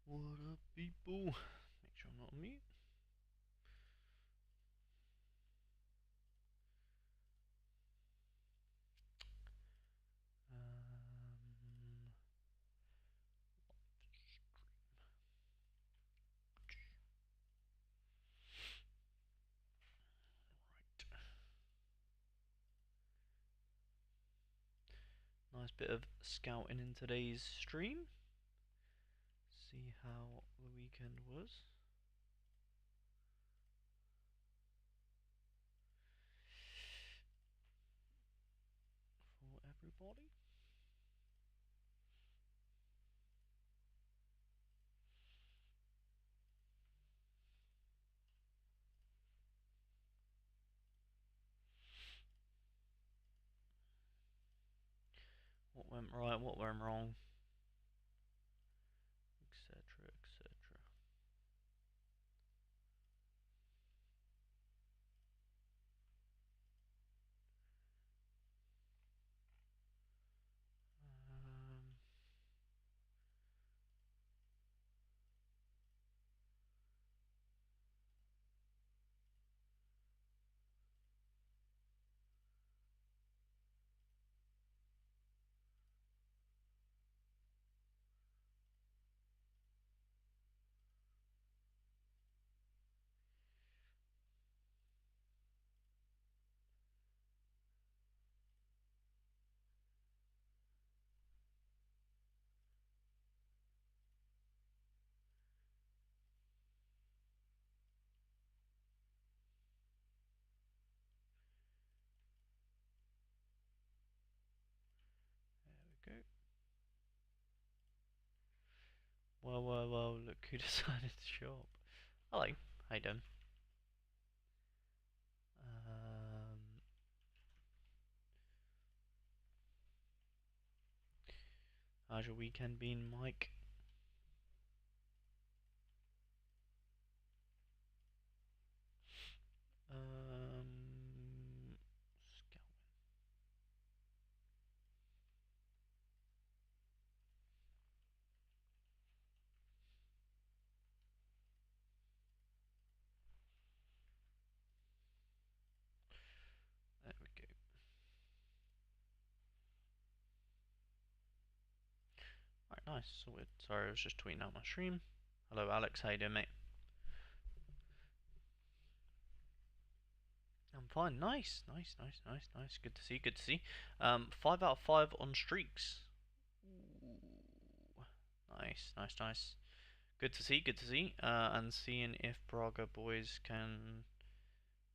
What up, people? Make sure I'm not on mute. Right. Nice bit of scouting in today's stream. See how the weekend was. For everybody. What went right, what went wrong, etc, etc. There we go. Well, look who decided to show up. Hello, how you doing? How's your weekend been, Mike? Scouting. There we go. Alright, nice. So sorry, I was just tweeting out my stream. Hello, Alex. How you doing, mate? I'm fine. Nice. Good to see. 5 out of 5 on streaks. Ooh. Nice. Good to see. And seeing if Braga boys can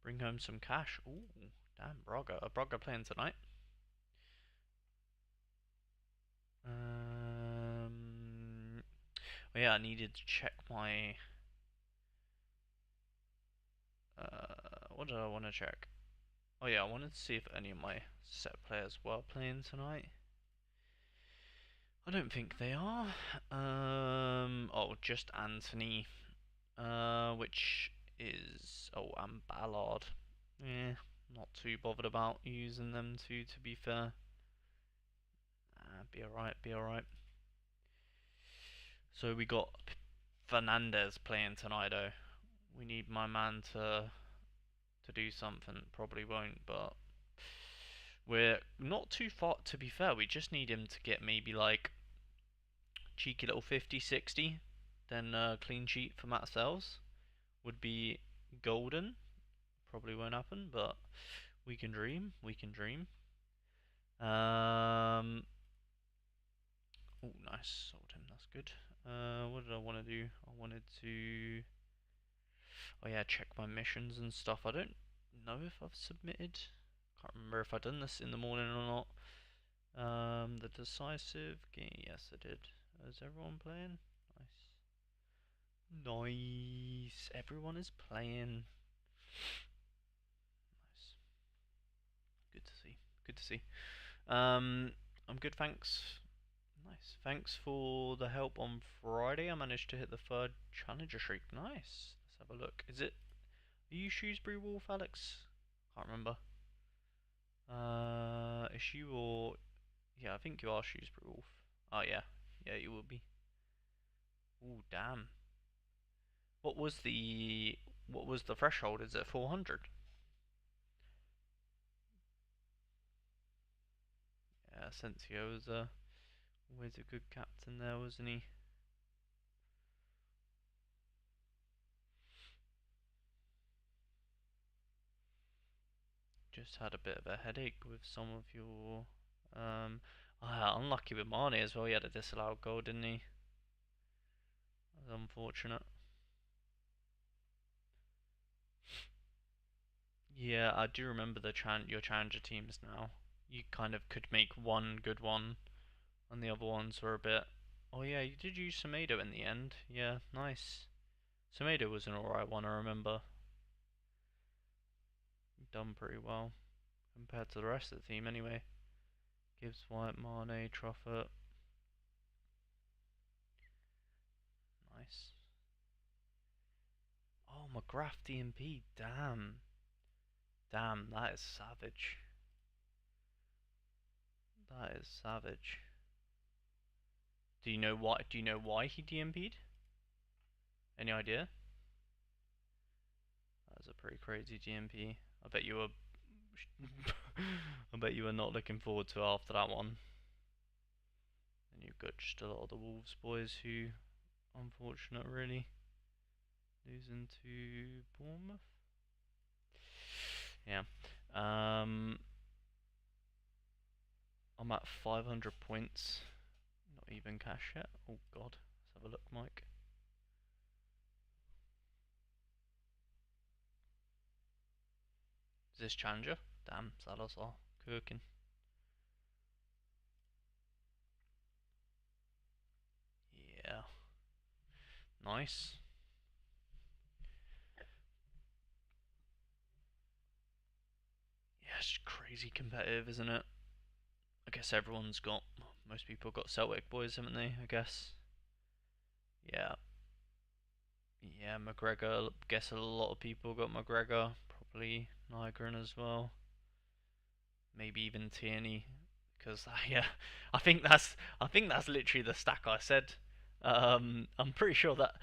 bring home some cash. Ooh, damn, Braga. Are Braga playing tonight? Well, yeah, I needed to check my... what did I want to check? Oh yeah, I wanted to see if any of my set players were playing tonight. I don't think they are. Oh, just Anthony. Which is... Oh, and Ballard. Yeah, not too bothered about using them two, to be fair. Be alright. So we got Fernandez playing tonight, though. We need my man to do something. Probably won't, but we're not too far. To be fair, we just need him to get maybe like cheeky little 50-60. Then clean sheet for Matt Sells would be golden. Probably won't happen, but we can dream. Oh, nice. Sold him. That's good. What did I want to do? I wanted to... Oh yeah, check my missions and stuff. I don't know if I've submitted. Can't remember if I've done this in the morning or not. The decisive game. Yes, I did. Is everyone playing? Nice. Everyone is playing. Nice. Good to see. I'm good, thanks. Nice. Thanks for the help on Friday. I managed to hit the 3rd challenger streak. Nice. Let's have a look. Are you Shrewsbury Wolf, Alex? Can't remember. Is you or... Yeah, I think you are Shrewsbury Wolf. Oh, yeah. Yeah, you will be. Ooh, damn. What was the threshold? Is it 400? Yeah, Asensio was always a good captain there, wasn't he? Just had a bit of a headache with some of your unlucky with Mane as well. He had a disallowed goal, didn't he? That was unfortunate. Yeah, I do remember your challenger teams now. You kind of could make one good one, and the other ones were a bit. Oh yeah, you did use Semedo in the end. Yeah, nice. Semedo was an alright one, I remember. Done pretty well compared to the rest of the team, anyway. Gibbs, White, Mane, Truffert. Nice. Oh, McGrath DMP. Damn. Damn, that is savage. That is savage. Do you know what? Do you know why he DMP'd? Any idea? That was a pretty crazy DMP. I bet you were. I bet you were not looking forward to after that one. And you've got just a lot of the Wolves boys who, unfortunate, really losing to Bournemouth. Yeah. I'm at 500 points. Not even cash yet. Oh god. Let's have a look, Mike. Is this Challenger? Damn, Salazar. Cooking. Yeah. Nice. Yeah, it's crazy competitive, isn't it? I guess everyone's got. Most people got Celtic boys, haven't they? I guess. Yeah. Yeah, McGregor. Guess a lot of people got McGregor. Probably Nigrin as well. Maybe even Tierney, because yeah, I think that's literally the stack I said. I'm pretty sure that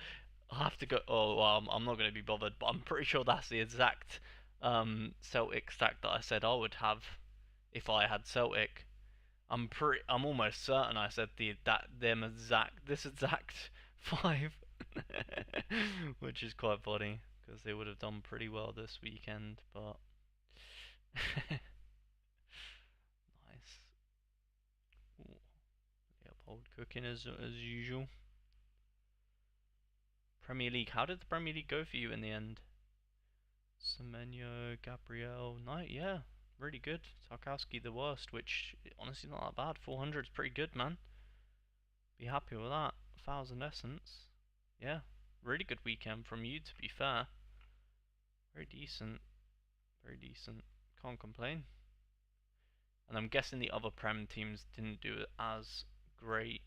I have to go. Oh, well, I'm not going to be bothered, but I'm pretty sure that's the exact Celtic stack that I said I would have if I had Celtic. I'm almost certain I said this exact five, which is quite funny because they would have done pretty well this weekend, but nice. Ooh, Leopold cooking as usual. Premier League. How did the Premier League go for you in the end? Semenyo, Gabriel, Knight, yeah, really good. Tarkowski the worst, which honestly not that bad. 400 is pretty good, man. Be happy with that. 1,000 essence. Yeah, really good weekend from you, to be fair. Very decent. Very decent. Can't complain. And I'm guessing the other Prem teams didn't do it as great.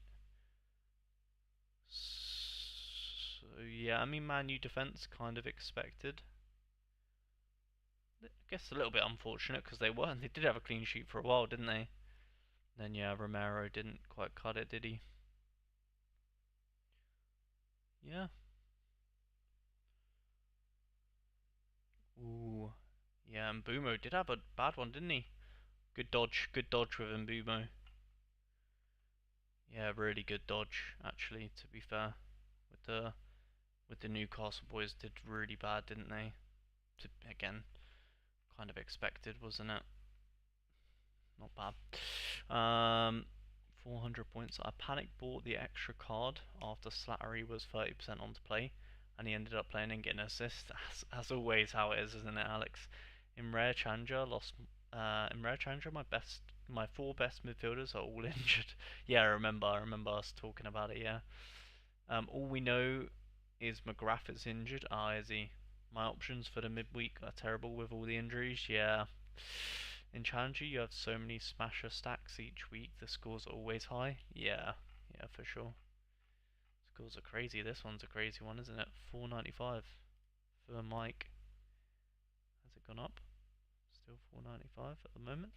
So, yeah, I mean, Man U defense kind of expected. I guess a little bit unfortunate because they did have a clean sheet for a while, didn't they? Then yeah, Romero didn't quite cut it, did he? Yeah. Ooh. Yeah, and Mbumo did have a bad one, didn't he? Good dodge with Mbumo. Yeah, really good dodge, actually, to be fair. With the Newcastle boys did really bad, didn't they? Again, kind of expected, wasn't it? Not bad. 400 points. I panic bought the extra card after Slattery was 30% on to play, and he ended up playing and getting an assist. As always, how it is, isn't it, Alex? In Rare Challenger, my four best midfielders are all injured. Yeah, I remember us talking about it. Yeah. All we know is McGrath is injured. Ah, is he? My options for the midweek are terrible with all the injuries. Yeah. In Challenger, you have so many smasher stacks each week. The scores are always high. Yeah, yeah, for sure. Scores are crazy. This one's a crazy one, isn't it? 495 for Mike. Has it gone up? Still 495 at the moment.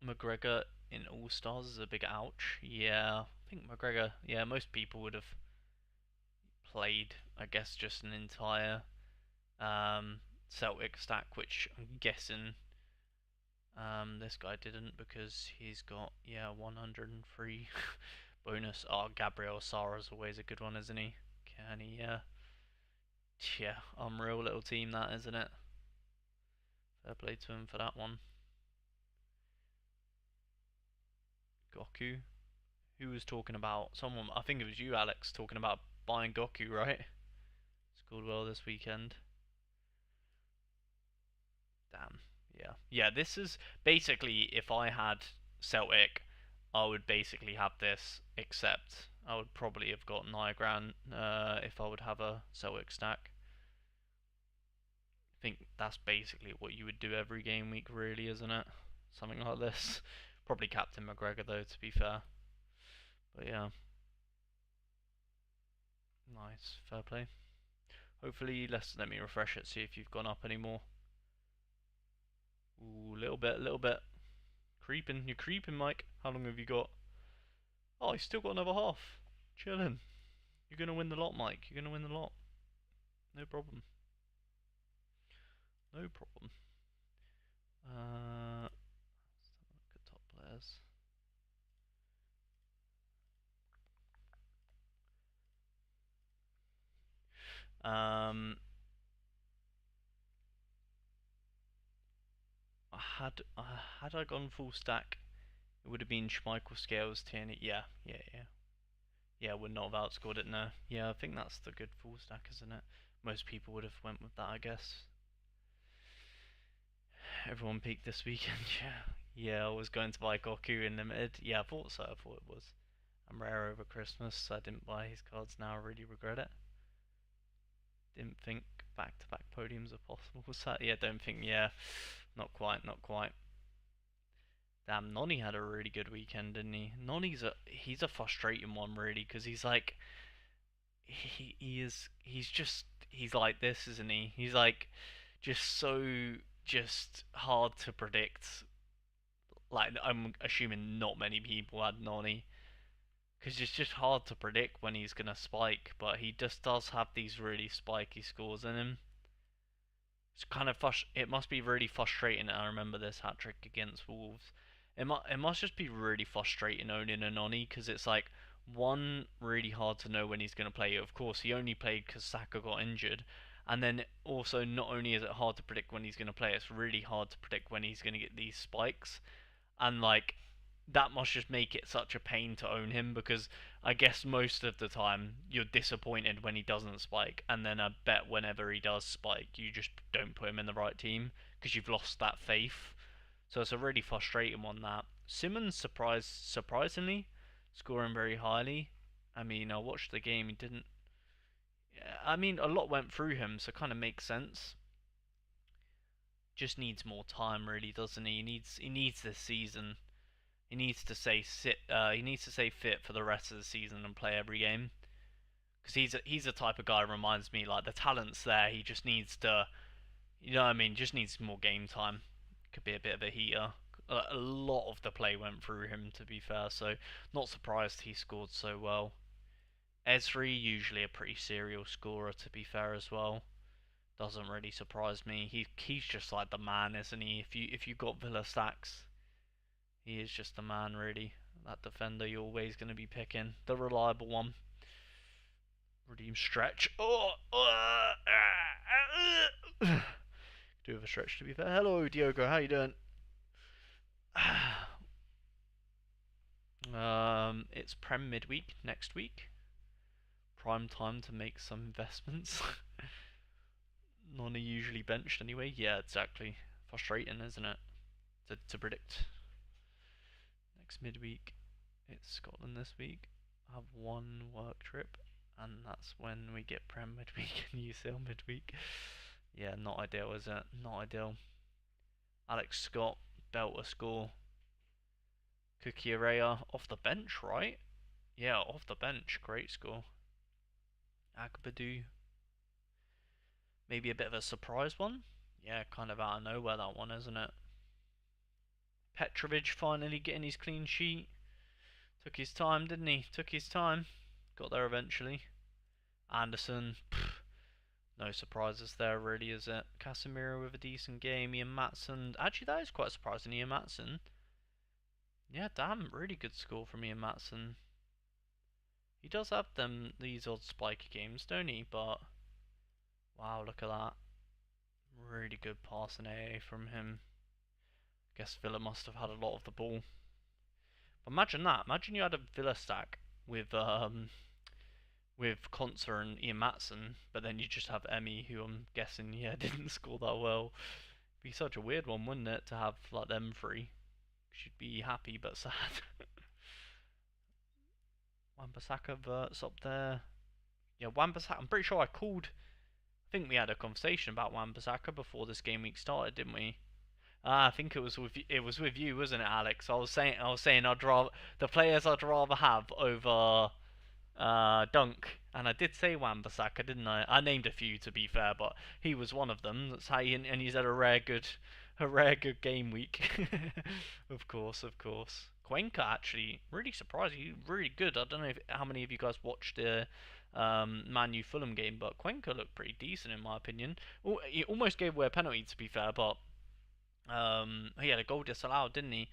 McGregor in All Stars is a big ouch. Yeah, I think McGregor. Yeah, most people would have played, I guess, just an entire Celtic stack, which I'm guessing this guy didn't because he's got 103 bonus. Oh, Gabriel Sara's always a good one, isn't he? Can he? Yeah, unreal little team that, isn't it? Fair play to him for that one. Goku. Who was talking about someone? I think it was you, Alex, talking about buying Goku, right? Scored well this weekend. Damn. Yeah. Yeah, this is basically if I had Celtic, I would basically have this, except I would probably have got Niagran if I would have a Celtic stack. I think that's basically what you would do every game week, really, isn't it? Something like this. Probably Captain McGregor, though, to be fair. But yeah. Nice. Fair play. Hopefully, let me refresh it, see if you've gone up anymore. Ooh, little bit. Creeping, you're creeping, Mike. How long have you got? Oh, you still got another half. Chilling. You're gonna win the lot, Mike. You're gonna win the lot. No problem. No problem. Let's have a look at top players. Um, had I gone full stack, it would have been Schmeichel, Scales, Tierney. Yeah. Yeah, would not have outscored it now. Yeah, I think that's the good full stack, isn't it? Most people would have went with that, I guess. Everyone peaked this weekend. Yeah, I was going to buy Goku in limited. Yeah, I thought so. I thought it was. I'm rare over Christmas, so I didn't buy his cards. Now I really regret it. Didn't think back-to-back podiums are possible. So yeah, don't think. Yeah, not quite. Damn, Noni had a really good weekend, didn't he? He's a frustrating one, really, because he's like he's like this, isn't he? He's like just hard to predict. Like I'm assuming not many people had Noni because it's just hard to predict when he's gonna spike, but he just does have these really spiky scores in him. It's kind of it must be really frustrating. I remember this hat trick against Wolves. It must just be really frustrating owning a Noni because it's like one really hard to know when he's going to play. Of course, he only played because Saka got injured, and then also not only is it hard to predict when he's going to play, it's really hard to predict when he's going to get these spikes, and like that must just make it such a pain to own him because I guess most of the time you're disappointed when he doesn't spike, and then I bet whenever he does spike, you just don't put him in the right team because you've lost that faith. So it's a really frustrating one. That Simmons surprisingly scoring very highly. I mean, I watched the game. He didn't. I mean, a lot went through him, so it kind of makes sense. Just needs more time, really, doesn't he? He needs this season. He needs to stay sit. He needs to stay fit for the rest of the season and play every game. Because he's the type of guy who reminds me like the talent's there. He just needs to, you know what I mean? Just needs more game time. Could be a bit of a heater. A lot of the play went through him, to be fair. So not surprised he scored so well. Esri usually a pretty serial scorer, to be fair as well. Doesn't really surprise me. He's just like the man, isn't he? If you got Villa stacks, he is just the man, really. That defender you're always going to be picking. The reliable one. Redeem stretch. Do have a stretch, to be fair. Hello, Diogo. How you doing? It's Prem midweek next week. Prime time to make some investments. None are usually benched anyway. Yeah, exactly. Frustrating, isn't it? To predict. Next midweek, it's Scotland this week. I have one work trip, and that's when we get Prem midweek and UCL midweek. Yeah, not ideal, is it? Not ideal. Alex Scott, belter score. Kukiarea off the bench, right? Yeah, off the bench. Great score. Agbadu. Maybe a bit of a surprise one? Yeah, kind of out of nowhere, that one, isn't it? Petrovic finally getting his clean sheet. Took his time, didn't he? Took his time. Got there eventually. Anderson, no surprises there, really, is it? Casemiro with a decent game. Ian Matson. Actually, that is quite surprising. Ian Matson. Yeah, damn, really good score from Ian Matson. He does have these odd spiky games, don't he? But wow, look at that. Really good pass and AA from him. Guess Villa must have had a lot of the ball. But imagine that. Imagine you had a Villa stack with Konsa and Ian Matson, but then you just have Emmy, who I'm guessing didn't score that well. It'd be such a weird one, wouldn't it, to have like them three? Should be happy but sad. Wan-Bissaka verts up there. Yeah, Wan-Bissaka. I'm pretty sure I called. I think we had a conversation about Wan-Bissaka before this game week started, didn't we? I think it was with you, wasn't it, Alex? I was saying I'd rather the players I'd rather have over Dunk, and I did say Wan-Bissaka, didn't I? I named a few to be fair, but he was one of them. That's how and he's had a rare good game week. Of course, of course. Cuenca actually really surprising, really good. I don't know how many of you guys watched the Man U Fulham game, but Cuenca looked pretty decent in my opinion. He almost gave away a penalty to be fair, but he had a goal disallowed, didn't he?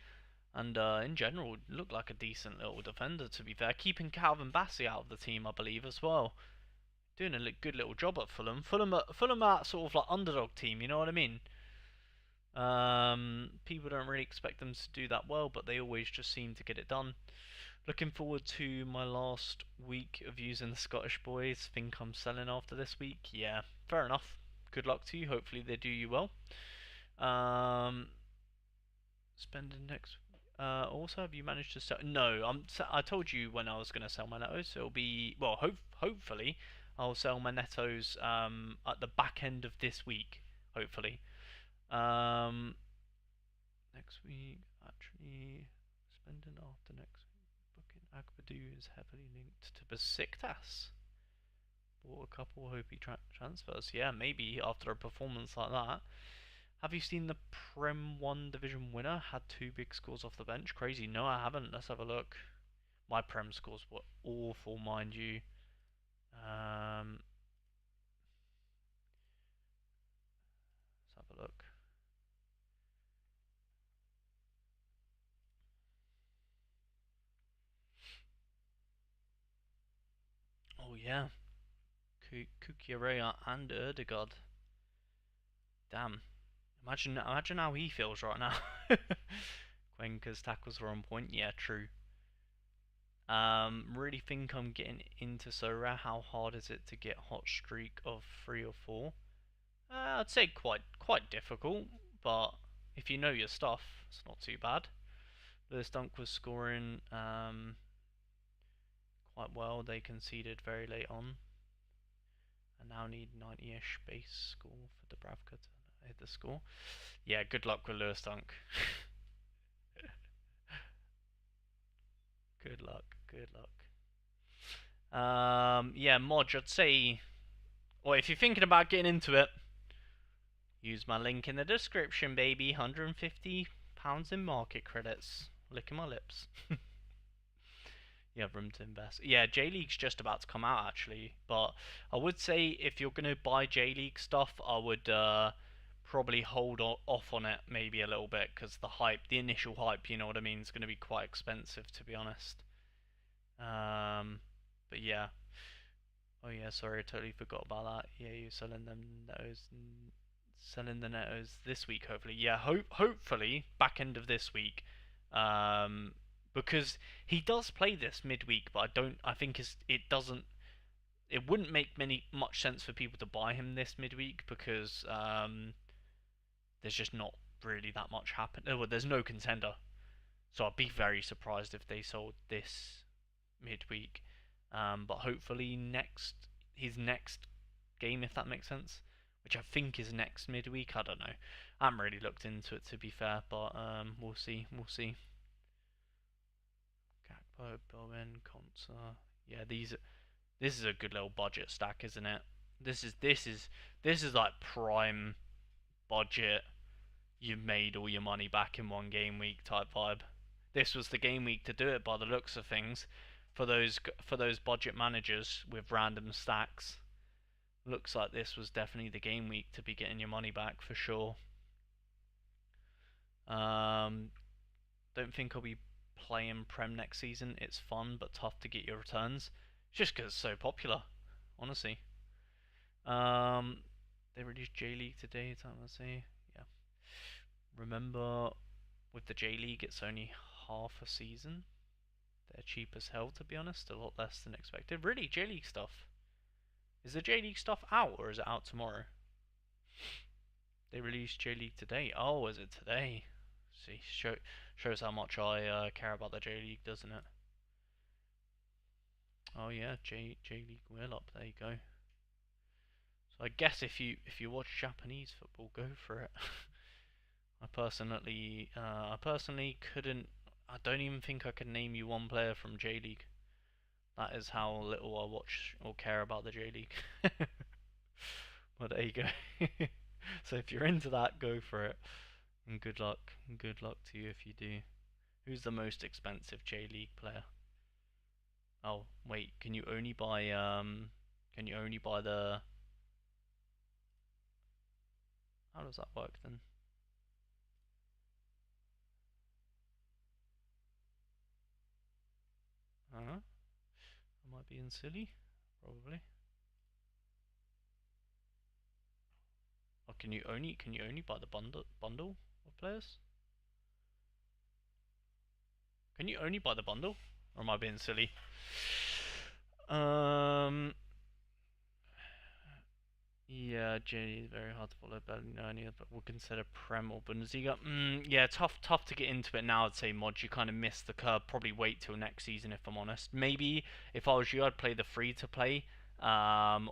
And in general, looked like a decent little defender, to be fair. Keeping Calvin Bassey out of the team, I believe, as well. Doing a good little job at Fulham. Fulham are sort of like underdog team, you know what I mean? People don't really expect them to do that well, but they always just seem to get it done. Looking forward to my last week of using the Scottish boys. Think I'm selling after this week. Yeah, fair enough. Good luck to you. Hopefully they do you well. Um, spending next. Also, have you managed to sell? No, I told you when I was going to sell my nettos. So it'll be well. Hopefully, I'll sell my nettos at the back end of this week. Hopefully. Um, next week, actually, spending after next week. Booking Agbadu is heavily linked to Besiktas. Bought a couple hopey transfers. Yeah, maybe after a performance like that. Have you seen the Prem 1 division winner had two big scores off the bench? Crazy. No, I haven't. Let's have a look. My Prem scores were awful, mind you. Let's have a look. Oh, yeah. Kukurea and Erdegaard. Damn. Imagine how he feels right now. Cuenca's tackles were on point. Yeah, true. Really think I'm getting into Sorare. How hard is it to get hot streak of 3 or 4? I'd say quite difficult, but if you know your stuff, it's not too bad. Lewis Dunk was scoring quite well. They conceded very late on, and now need 90-ish base score for Dubravka to hit the score. Yeah, good luck with Lewis Dunk. Good luck. Good luck. Yeah, Modge, I'd say, or if you're thinking about getting into it, use my link in the description, baby. £150 in market credits. Licking my lips. You have room to invest. Yeah, J League's just about to come out actually, but I would say if you're gonna buy J League stuff, I would probably hold off on it maybe a little bit because the initial hype, you know what I mean, is gonna be quite expensive to be honest. But yeah. Oh yeah, sorry, I totally forgot about that. Yeah, you're selling them those, selling the nettos this week, hopefully. Yeah, hopefully back end of this week. Um, because he does play this midweek, but I think it wouldn't make much sense for people to buy him this midweek because there's just not really that much happen. Well, there's no contender, so I'd be very surprised if they sold this midweek. But hopefully his next game, if that makes sense, which I think is next midweek. I don't know. I haven't really looked into it to be fair, but we'll see. We'll see. Gakpo, Bowen, Konsa. Yeah, this is a good little budget stack, isn't it? This is like prime budget you've made all your money back in one game week type vibe. This was the game week to do it by the looks of things. For those budget managers with random stacks, looks like this was definitely the game week to be getting your money back for sure. Don't think I'll be playing Prem next season. It's fun but tough to get your returns. Just because it's so popular, honestly. They released J League today. Time to say, yeah. Remember, with the J League, it's only half a season. They're cheap as hell, to be honest. A lot less than expected. Really, J League stuff. Is the J League stuff out or is it out tomorrow? They released J League today. Oh, is it today? See, shows how much I care about the J League, doesn't it? Oh yeah, J League Wheel Up. There you go. So I guess if you watch Japanese football, go for it. I personally couldn't. I don't even think I could name you one player from J League. That is how little I watch or care about the J League. But there you go. So if you're into that, go for it. And good luck. Good luck to you if you do. Who's the most expensive J League player? Oh, wait, can you only buy the how does that work then? Huh? Am I being silly? Probably. Or can you only buy the bundle of players? Can you only buy the bundle? Or am I being silly? Um Yeah, J is very hard to follow, but we'll consider Prem or Bundesliga. Yeah, tough to get into it now. I'd say Mod, you kind of missed the curve. Probably wait till next season if I'm honest. Maybe if I was you, I'd play the free to play. Um,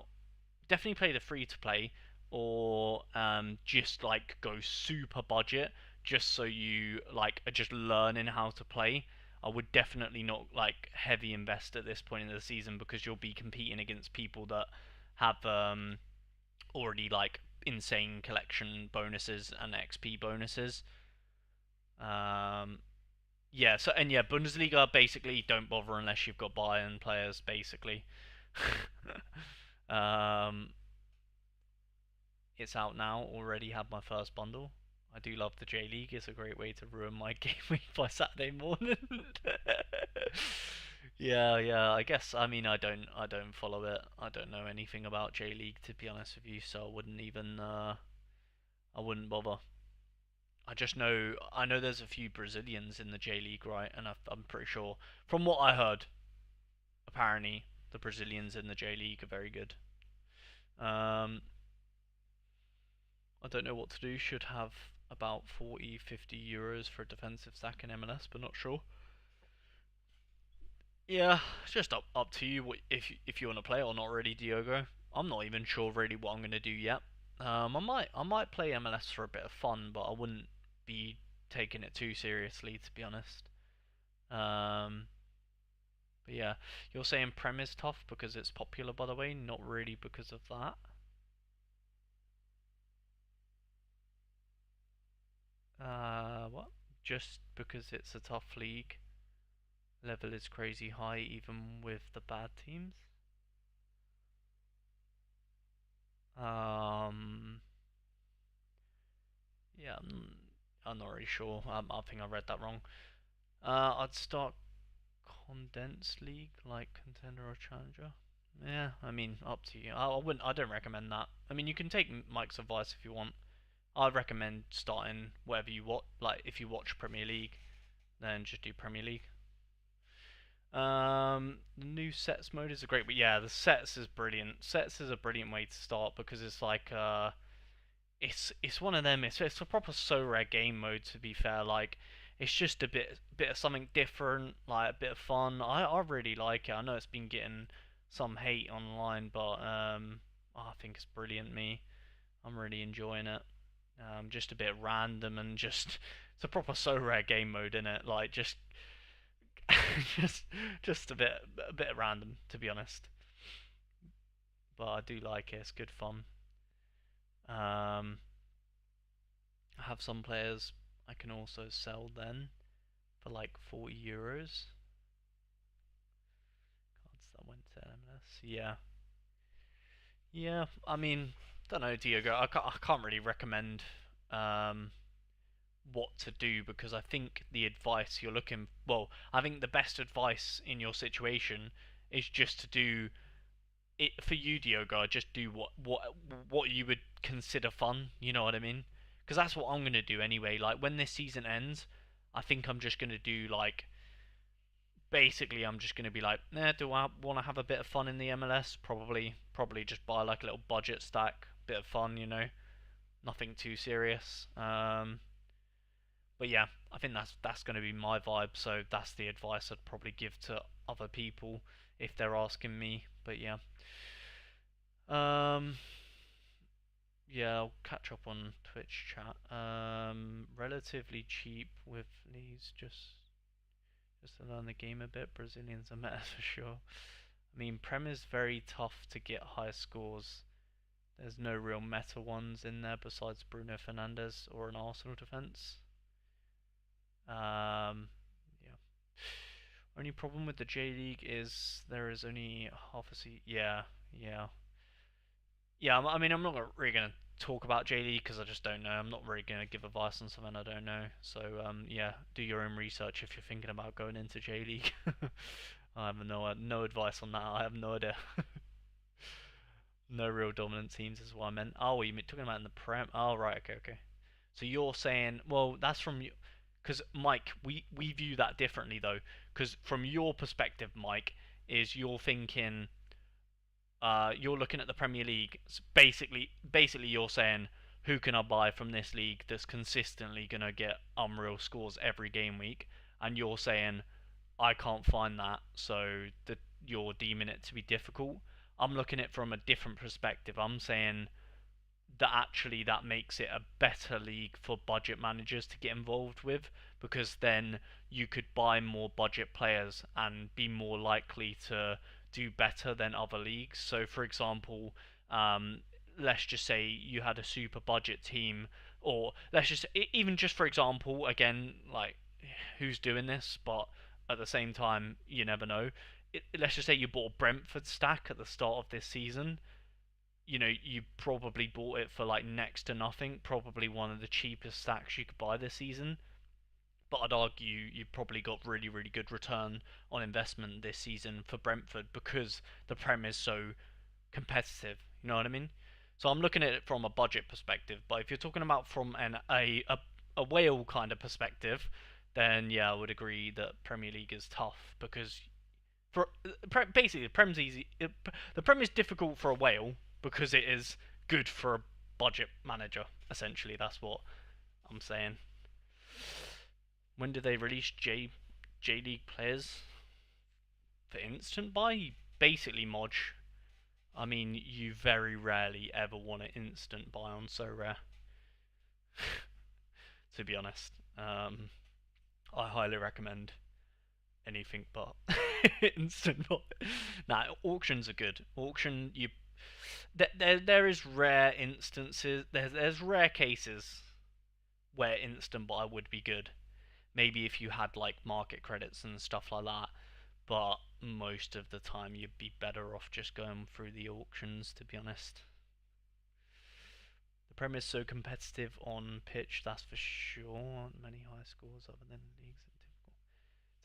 Definitely play the free to play, or just like go super budget, just so you like are just learning how to play. I would definitely not like heavy invest at this point in the season because you'll be competing against people that have already like insane collection bonuses and XP bonuses. Um, yeah, so and yeah, Bundesliga basically don't bother unless you've got Bayern players, basically. um, it's out now. Already had my first bundle. I do love the J League. It's a great way to ruin my game week by Saturday morning. Yeah. I guess I don't follow it. I don't know anything about J League to be honest with you, so I wouldn't bother. I know there's a few Brazilians in the J League, right? And I'm pretty sure from what I heard, apparently the Brazilians in the J League are very good. Um, I don't know what to do. Should have about 40, 50 euros for a defensive stack in MLS, but not sure. Yeah, it's just up to you if you want to play or not really, Diogo. I'm not even sure really what I'm gonna do yet. I might play MLS for a bit of fun, but I wouldn't be taking it too seriously to be honest. Um, but yeah, you're saying Prem is tough because it's popular, by the way, not really because of that. What? Just because it's a tough league. Level is crazy high even with the bad teams. Um, yeah, I'm not really sure. I think I read that wrong. I'd start condensed league like contender or challenger. Yeah, I mean, up to you. I wouldn't. I don't recommend that. I mean, you can take Mike's advice if you want. I'd recommend starting whatever you watch. Like, if you watch Premier League, then just do Premier League. The new sets mode is a great, but yeah, the sets is brilliant. Sets is a brilliant way to start because it's like it's one of them. It's a proper Sorare game mode. To be fair, like it's just a bit of something different, like a bit of fun. I really like it. I know it's been getting some hate online, but I think it's brilliant. I'm really enjoying it. Just a bit random and just it's a proper Sorare game mode in it. Like just just a bit random to be honest, but I do like it. It's good fun. Um, I have some players I can also sell then for like €40. Cards that went to MLS. Yeah. Yeah, I mean, don't know, Diogo. I can't really recommend um, what to do because I think the advice you're looking well, I think the best advice in your situation is just to do it for you, Diogo. Just do what you would consider fun. You know what I mean? Because that's what I'm gonna do anyway. Like when this season ends, I think I'm just gonna do like basically I'm just gonna be like, nah, do I want to have a bit of fun in the MLS? Probably just buy like a little budget stack, bit of fun, nothing too serious. But yeah, I think that's going to be my vibe. So that's the advice I'd probably give to other people if they're asking me. But yeah, um, yeah, I'll catch up on Twitch chat. Relatively cheap with these, just to learn the game a bit. Brazilians are meta for sure. I mean, Prem is very tough to get high scores. There's no real meta ones in there besides Bruno Fernandes or an Arsenal defense. Yeah. Only problem with the J League is there is only half a seat. Yeah, yeah, yeah. I mean, I'm not really gonna talk about J League because I just don't know. I'm not really gonna give advice on something I don't know. So yeah, do your own research if you're thinking about going into J League. I have no advice on that. I have no idea. No real dominant teams is what I meant. Oh, you talking about in the Prem? Oh, right. Okay, okay. So you're saying, well, that's from you, because Mike, we view that differently though. Because from your perspective, Mike, is you're thinking, you're looking at the Premier League. Basically, you're saying, who can I buy from this league that's consistently gonna get unreal scores every game week? And you're saying, I can't find that, so that you're deeming it to be difficult. I'm looking at it from a different perspective. I'm saying that actually that makes it a better league for budget managers to get involved with because then you could buy more budget players and be more likely to do better than other leagues. So, for example, let's just say you had a super budget team, or let's just even just for example, again, like who's doing this, but at the same time, you never know. Let's just say you bought a Brentford stack at the start of this season. You probably bought it for like next to nothing, probably one of the cheapest stacks you could buy this season. But I'd argue you probably got really, really good return on investment this season for Brentford because the Prem is so competitive. You know what I mean? So I'm looking at it from a budget perspective. But if you're talking about from a whale kind of perspective, then yeah, I would agree that Premier League is tough because for basically the Prem's easy. The Prem is difficult for a whale because it is good for a budget manager. Essentially, that's what I'm saying. When do they release J League players for instant buy? Basically, Modge. I mean, you very rarely ever want an instant buy on Sorare. To be honest, I highly recommend anything but instant buy. Nah, auctions are good. There is rare instances. There's rare cases where instant buy would be good. Maybe if you had like market credits and stuff like that. But most of the time you'd be better off just going through the auctions, to be honest. The Premier is so competitive on pitch, that's for sure. Aren't many high scores other than leagues that are difficult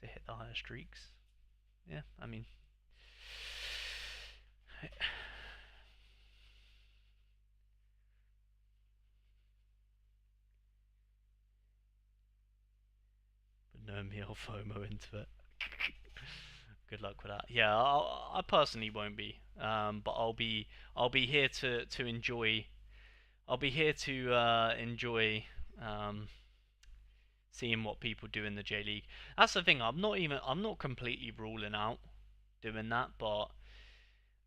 to hit the higher streaks. Yeah, I mean, but no meal FOMO into it. Good luck with that. Yeah, I personally won't be, but I'll be here to enjoy. I'll be here to enjoy seeing what people do in the J League. That's the thing. I'm not completely ruling out doing that, but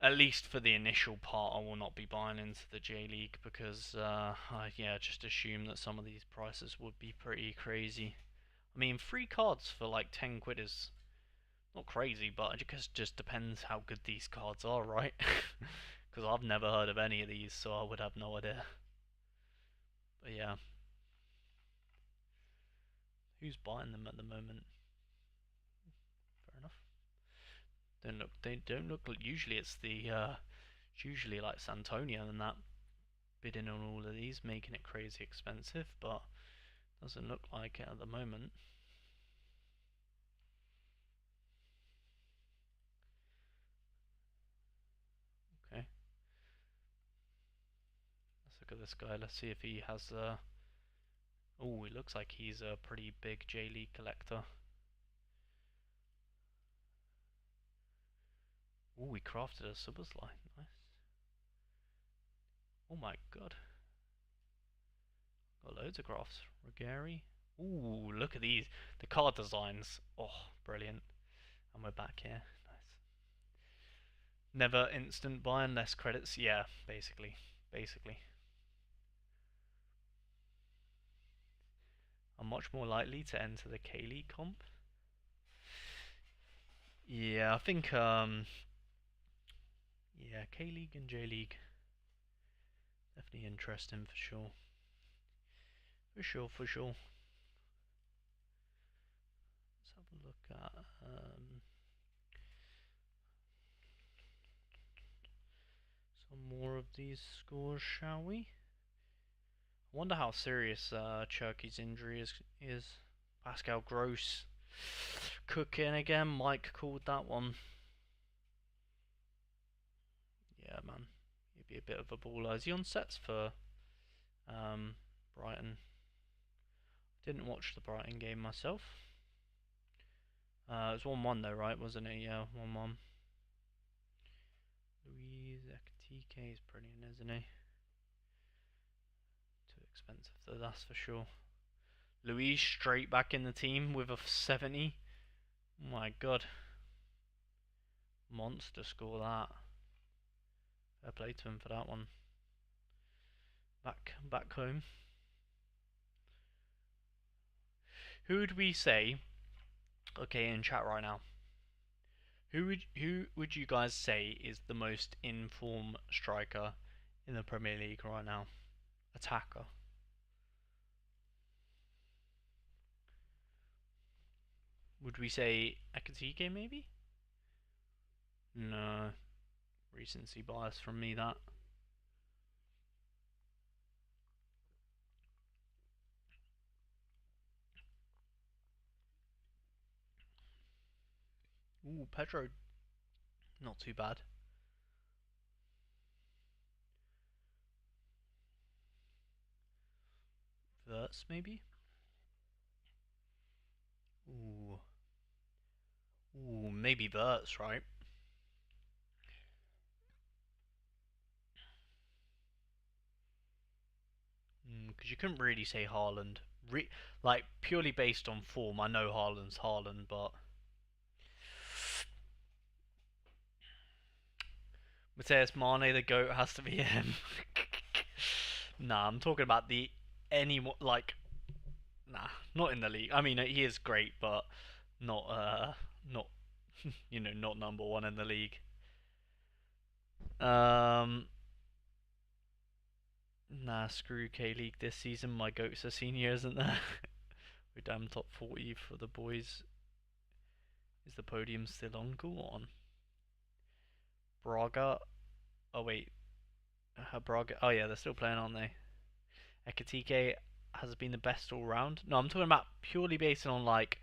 at least for the initial part, I will not be buying into the J League because I just assume that some of these prices would be pretty crazy. I mean, free cards for like 10 quid is not crazy, but I guess it just depends how good these cards are, right? Because I've never heard of any of these, so I would have no idea. But yeah. Who's buying them at the moment? Fair enough. They don't look. Usually it's usually like Santonia and that bidding on all of these, making it crazy expensive, but doesn't look like it at the moment. Okay. Let's look at this guy. Let's see if he has oh, it looks like he's a pretty big J-League collector. Oh, we crafted a Subasly. Nice. Oh my god. Got loads of crafts. Ruggieri. Ooh, look at these. The card designs. Oh, brilliant. And we're back here. Nice. Never instant buy unless credits. Yeah, basically. Basically. I'm much more likely to enter the K-League comp. Yeah, I think yeah, K-League and J-League definitely interesting for sure. For sure, for sure. Let's have a look at some more of these scores, shall we? I wonder how serious Cherky's injury is. Pascal Gross cooking again. Mike called that one. Yeah, man. He'd be a bit of a baller. Is he on sets for Brighton? Didn't watch the Brighton game myself. It was 1-1 though, right? Wasn't it? Yeah, 1-1. Luis Ekatike is brilliant, isn't he? Too expensive though, that's for sure. Luis straight back in the team with a 70. Oh my god. Monster score that. Fair play to him for that one. Back home. Who would we say? Okay, in chat right now. Who would you guys say is the most in-form striker in the Premier League right now? Attacker. Would we say Ekatike maybe? No. Recency bias from me, that. Ooh, Pedro. Not too bad. Verts, maybe? Ooh. Ooh, maybe Verts, right? Because you couldn't really say Haaland. Like, purely based on form, I know Haaland's Haaland, but... Mateus Mane, the GOAT, has to be him. Nah, I'm talking about like... Nah, not in the league. I mean, he is great, but not, not number one in the league. Nah, screw K-League this season. My GOAT's a senior, isn't there? We're damn top 40 for the boys. Is the podium still on? Go on. Braga. Oh, wait. Braga. Oh, yeah, they're still playing, aren't they? Ekatike has been the best all round. No, I'm talking about purely based on, like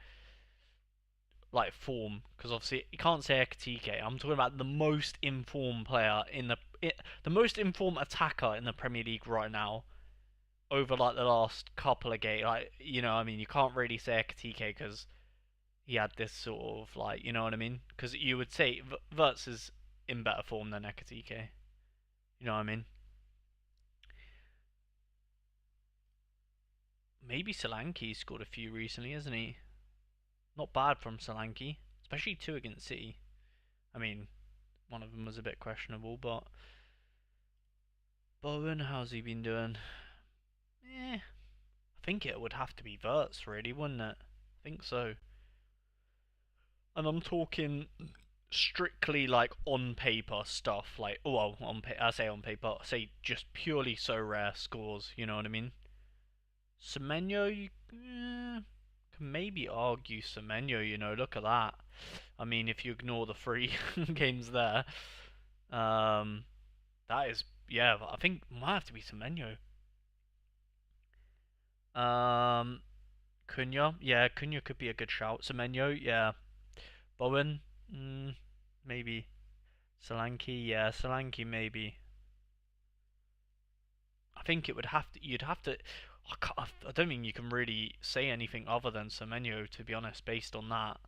form, because obviously you can't say Ekatike. I'm talking about the most informed player the most informed attacker in the Premier League right now over like the last couple of games. Like, I mean, you can't really say Ekatike because he had this sort of like, you know what I mean? Because you would say Verts is in better form than Ekatike. You know what I mean? Maybe Solanke scored a few recently, isn't he? Not bad from Solanke, especially two against City. I mean, one of them was a bit questionable, but Bowen, how's he been doing? I think it would have to be Verts, really, wouldn't it? I think so. And I'm talking strictly like on paper stuff, like I say on paper, I say just purely so rare scores. You know what I mean? Semenyo, could maybe argue Semenyo, you know, look at that. I mean, if you ignore the free games there, um, that is, yeah, I think it might have to be Semenyo. Um, Cunha, yeah, Cunha could be a good shout. Semenyo, yeah. Bowen, maybe. Solanke, yeah, Solanke maybe. I think it would have to. You'd have to. I don't think you can really say anything other than Semenyo, to be honest, based on that.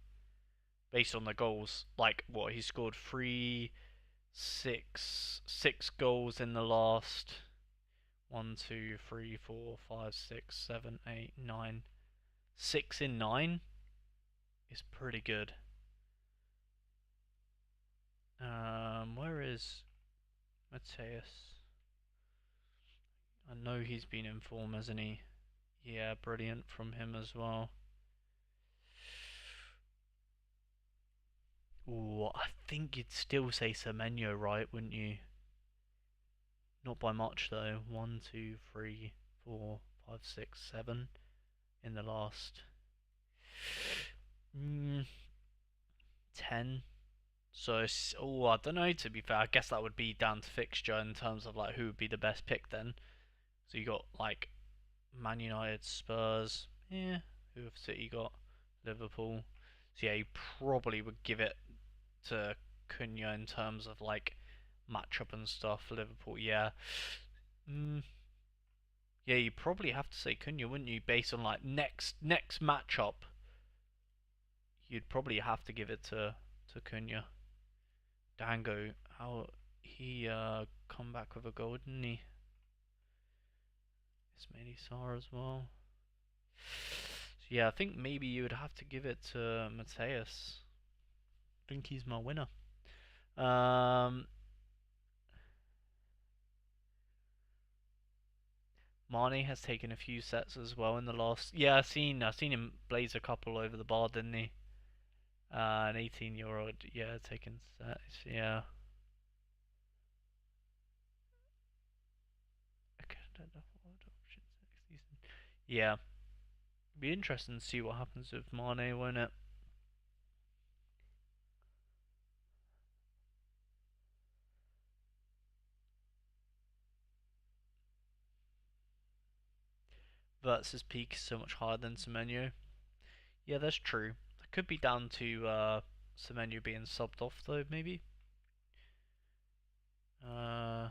Based on the goals, like what he scored six goals in the last 1, 2, 3, 4, 5, 6, 7, 8, 9. 6 in 9 is pretty good. Where is Mateus? I know he's been in form, hasn't he? Yeah, brilliant from him as well. Ooh, I think you'd still say Semenyo, right, wouldn't you? Not by much though. 1, 2, 3, 4, 5, 6, 7 in the last 10. So I don't know. To be fair, I guess that would be down to fixture in terms of like who would be the best pick then. So you got like Man United, Spurs, yeah. Who have City got? Liverpool. So yeah, you probably would give it to Cunha in terms of like matchup and stuff. Liverpool, yeah. Mm, yeah, you probably have to say Cunha, wouldn't you? Based on like next matchup, you'd probably have to give it to Cunha. Dango, how he come back with a goal, didn't he? Ismaili Sarr as well. So yeah, I think maybe you would have to give it to Mateus. I think he's my winner. Mane has taken a few sets as well in the last. Yeah, I've seen him blaze a couple over the bar, didn't he? An 18-year-old, yeah, taking sets, yeah. Yeah, be interesting to see what happens with Mane, won't it? Versus peak is so much higher than Semenyo. Yeah, that's true. It could be down to Semenyo being subbed off though, maybe. No,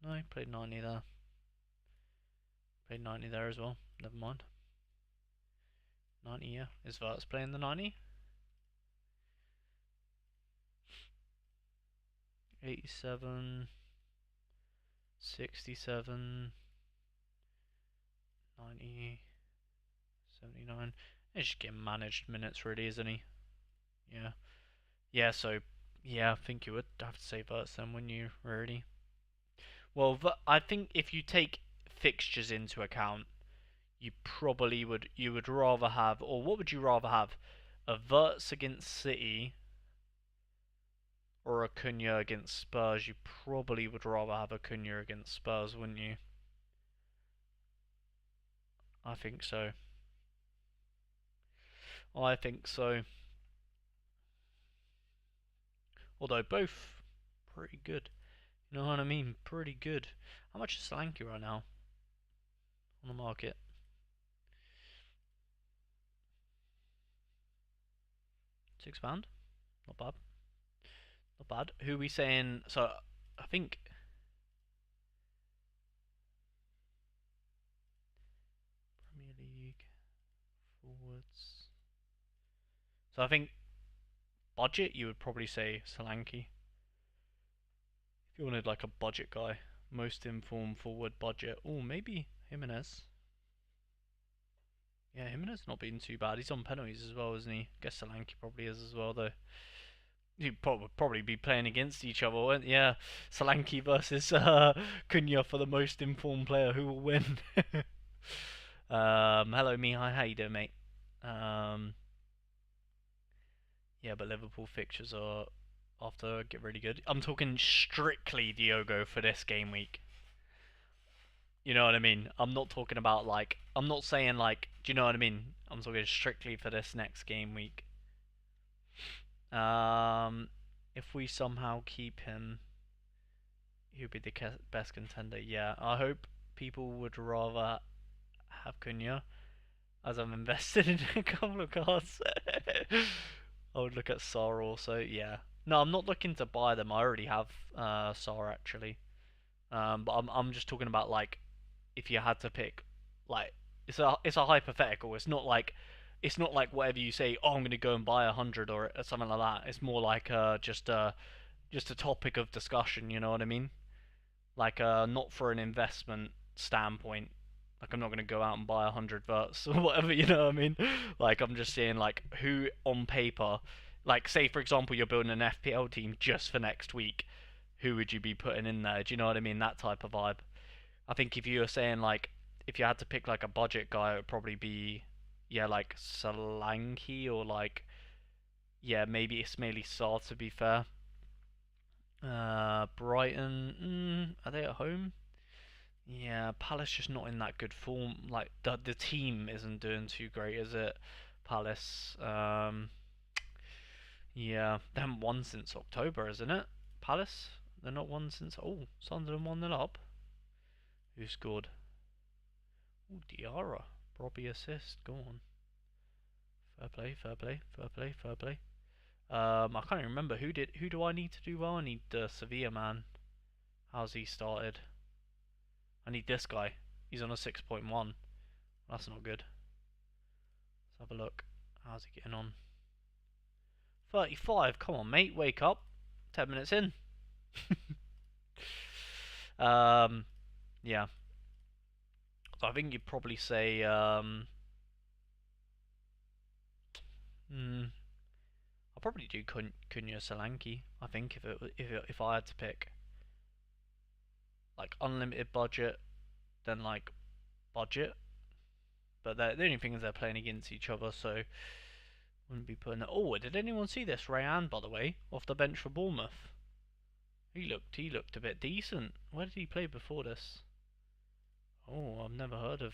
he played 90 there. Played 90 there as well. Never mind. 90, yeah. Is Verts playing the 90? 87, 67, 90, 79. He's just getting managed minutes, really, isn't he? Yeah. Yeah, so, yeah, I think you would have to say Verts then, wouldn't you, really? Well, I think if you take fixtures into account, you probably would rather have, or what would you rather have? A Verts against City or a Cunha against Spurs? You probably would rather have a Cunha against Spurs, wouldn't you? I think so. I think so. Although both pretty good. You know what I mean? Pretty good. How much is Solanke right now on the market? £6? Not bad. Not bad. Who are we saying? So I think Premier League forwards. So I think budget you would probably say Solanke. If you wanted like a budget guy, most informed forward budget. Oh, maybe Jimenez. Yeah, Jimenez not been too bad. He's on penalties as well, isn't he? Guess Solanke probably is as well, though. You'd probably be playing against each other, wouldn't yeah? Solanke versus Cunha for the most informed player. Who will win? Hello, Mihai. How you doing, mate? Um, yeah, but Liverpool fixtures are after get really good. I'm talking strictly Diogo for this game week. You know what I mean? I'm not talking about like I'm not saying like do you know what I mean? I'm talking strictly for this next game week. Um, if we somehow keep him, he'll be the best contender. Yeah, I hope people would rather have Cunha as I'm invested in a couple of cards. I would look at Sar also. Yeah. No, I'm not looking to buy them. I already have Sar actually. But I'm just talking about like if you had to pick like it's a hypothetical. It's not like whatever you say. Oh, I'm gonna go and buy 100 or something like that. It's more like just a topic of discussion. You know what I mean? Like not for an investment standpoint. Like I'm not gonna go out and buy 100 verts or whatever. You know what I mean? Like I'm just saying like who on paper. Like, say for example, you're building an FPL team just for next week. Who would you be putting in there? Do you know what I mean? That type of vibe. I think if you were saying like if you had to pick like a budget guy, it would probably be yeah like Solanke or like yeah maybe Ismaili Sarr to be fair. Brighton, are they at home? Yeah, Palace just not in that good form. Like the team isn't doing too great, is it? Palace. Yeah, they haven't won since October, isn't it? Palace. They're not won since. Oh, Sunderland 1-0 up. Who scored? Oh, Diarra. Robbie assist. Go on. Fair play, fair play, fair play, fair play. I can't even remember who did. Who do I need to do well? I need the Sevilla man. How's he started? I need this guy. He's on a 6.1. That's not good. Let's have a look. How's he getting on? 35. Come on, mate. Wake up. 10 minutes in. Yeah. So I think you'd probably say, I'll probably do Cunha Solanke. I think if I had to pick like unlimited budget, then like budget. But the only thing is they're playing against each other, so wouldn't be putting. Oh, did anyone see this? Rayan, by the way, off the bench for Bournemouth. He looked a bit decent. Where did he play before this? Oh, I've never heard of.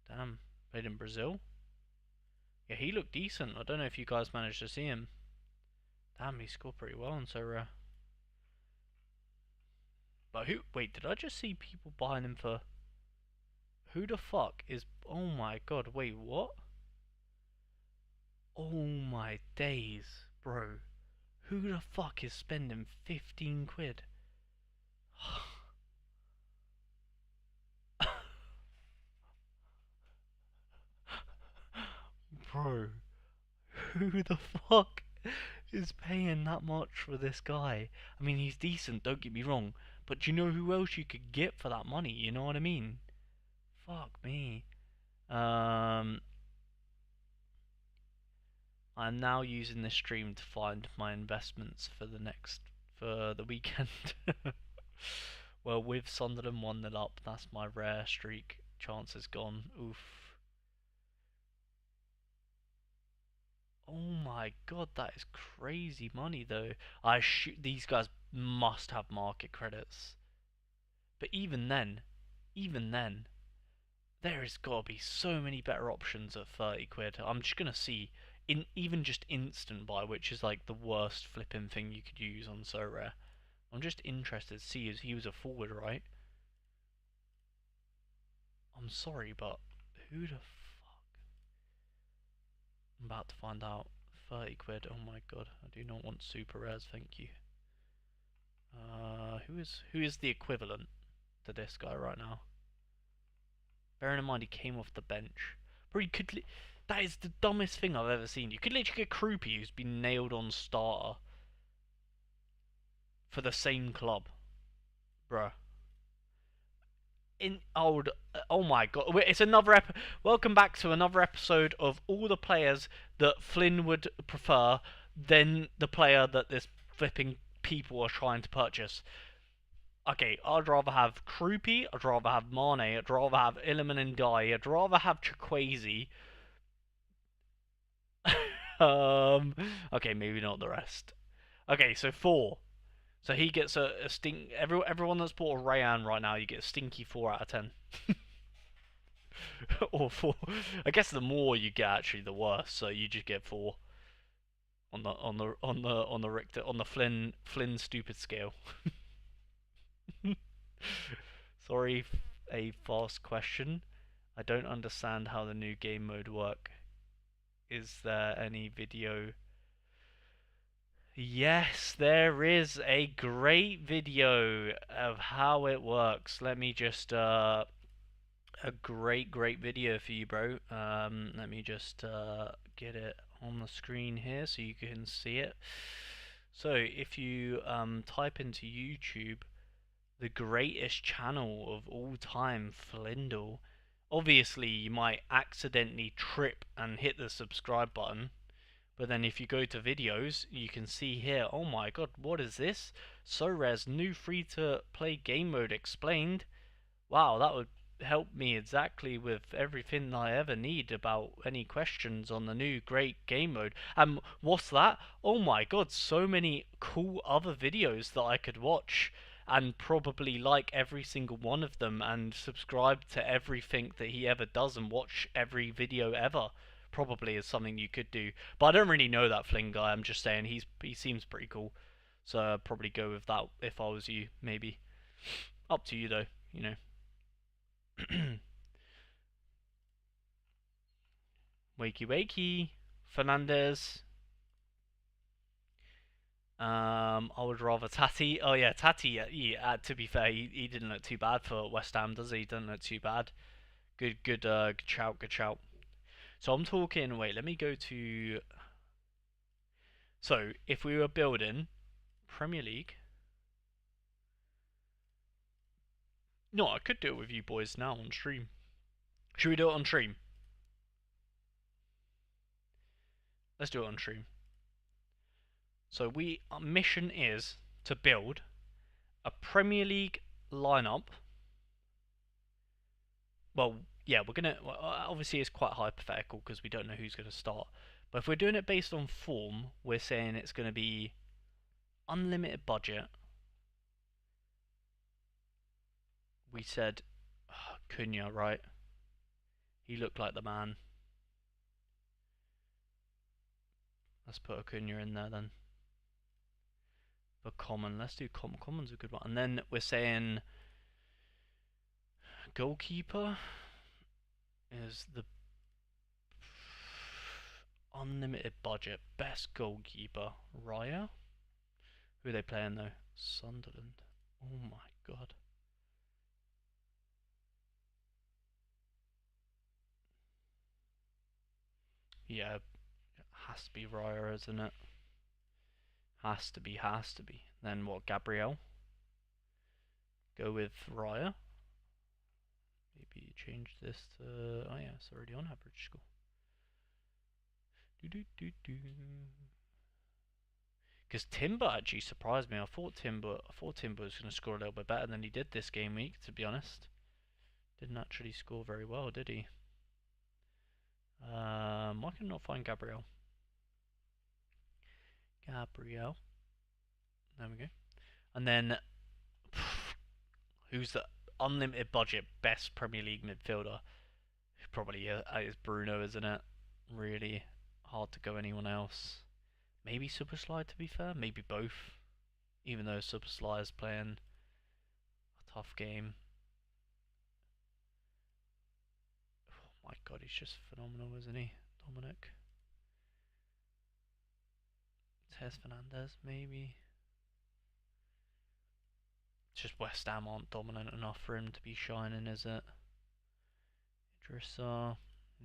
Damn, played in Brazil. Yeah, he looked decent. I don't know if you guys managed to see him. Damn, he scored pretty well on Sorare. But who? Wait, did I just see people buying him for? Who the fuck is? Oh my god! Wait, what? Oh my days, bro. Who the fuck is spending 15 quid? Bro, who the fuck is paying that much for this guy? I mean, he's decent, don't get me wrong, but do you know who else you could get for that money? You know what I mean? Fuck me. I'm now using this stream to find my investments for the weekend. Well, with Sunderland 1-0 up, that's my rare streak. Chance is gone. Oof. Oh my god, that is crazy money though. These guys must have market credits. But even then, there has got to be so many better options at 30 quid. I'm just gonna see in even just instant buy, which is like the worst flipping thing you could use on Sorare. I'm just interested to see as he was a forward, right? I'm sorry, but who the fuck? I'm about to find out. 30 quid. Oh my god, I do not want super rares, thank you. Who is the equivalent to this guy right now? Bearing in mind he came off the bench. Bro, you could that is the dumbest thing I've ever seen. You could literally get Kroopy who's been nailed on starter for the same club. Bruh. Oh my god, it's another welcome back to another episode of all the players that Flynn would prefer than the player that this flipping people are trying to purchase. Okay, I'd rather have Kroopy, I'd rather have Mane, I'd rather have Illiman and Guy, I'd rather have Chukwueze. Okay, maybe not the rest. Okay, so 4. So he gets a stink. Everyone that's bought a Rayan right now, you get a stinky 4 out of 10. Or 4. I guess the more you get, actually, the worse. So you just get 4 on the Richter on the Flynn stupid scale. Sorry, a fast question. I don't understand how the new game mode work. Is there any video? Yes, there is a great video of how it works. Let me just a great video for you, bro. Let me just get it on the screen here so you can see it. So if you type into YouTube, the greatest channel of all time, Flindle. Obviously, you might accidentally trip and hit the subscribe button, but then if you go to videos, you can see here, oh my god, what is this? Sorare's new free-to-play game mode explained. Wow, that would help me exactly with everything I ever need about any questions on the new great game mode. What's that? Oh my god, so many cool other videos that I could watch and probably like every single one of them and subscribe to everything that he ever does and watch every video ever. Probably is something you could do. But I don't really know that Fling guy, I'm just saying he seems pretty cool. So I'd probably go with that if I was you, maybe. Up to you though, you know. Wakey wakey, Fernandez. I would rather Tati. Oh yeah, Tati. To be fair, he didn't look too bad for West Ham, does he? He doesn't look too bad. Good shout, good shout. So I'm talking. Wait, let me go to. So if we were building Premier League, no, I could do it with you boys now on stream. Should we do it on stream? Let's do it on stream. So our mission is to build a Premier League lineup. Well, yeah, we're gonna. Well, obviously, it's quite hypothetical because we don't know who's gonna start. But if we're doing it based on form, we're saying it's gonna be unlimited budget. We said Cunha, right? He looked like the man. Let's put Acuna in there then. For common, let's do common. Common's a good one. And then we're saying goalkeeper is the unlimited budget best goalkeeper. Raya. Who are they playing though? Sunderland. Oh my god. Yeah, it has to be Raya, isn't it? Has to be. Then what, Gabriel? Go with Raya. Maybe change this to... Oh yeah, it's already on average score. Because Timber actually surprised me. I thought Timber was going to score a little bit better than he did this game week, to be honest. Didn't actually score very well, did he? Why can I not find Gabriel? Gabriel. There we go. And then, who's the unlimited budget best Premier League midfielder? Probably is Bruno, isn't it? Really hard to go anyone else. Maybe Superslide, to be fair. Maybe both. Even though Superslide is playing a tough game. Oh my god, he's just phenomenal, isn't he? Dominic. Tess Fernandez, maybe. It's just West Ham aren't dominant enough for him to be shining, is it? Idrissa.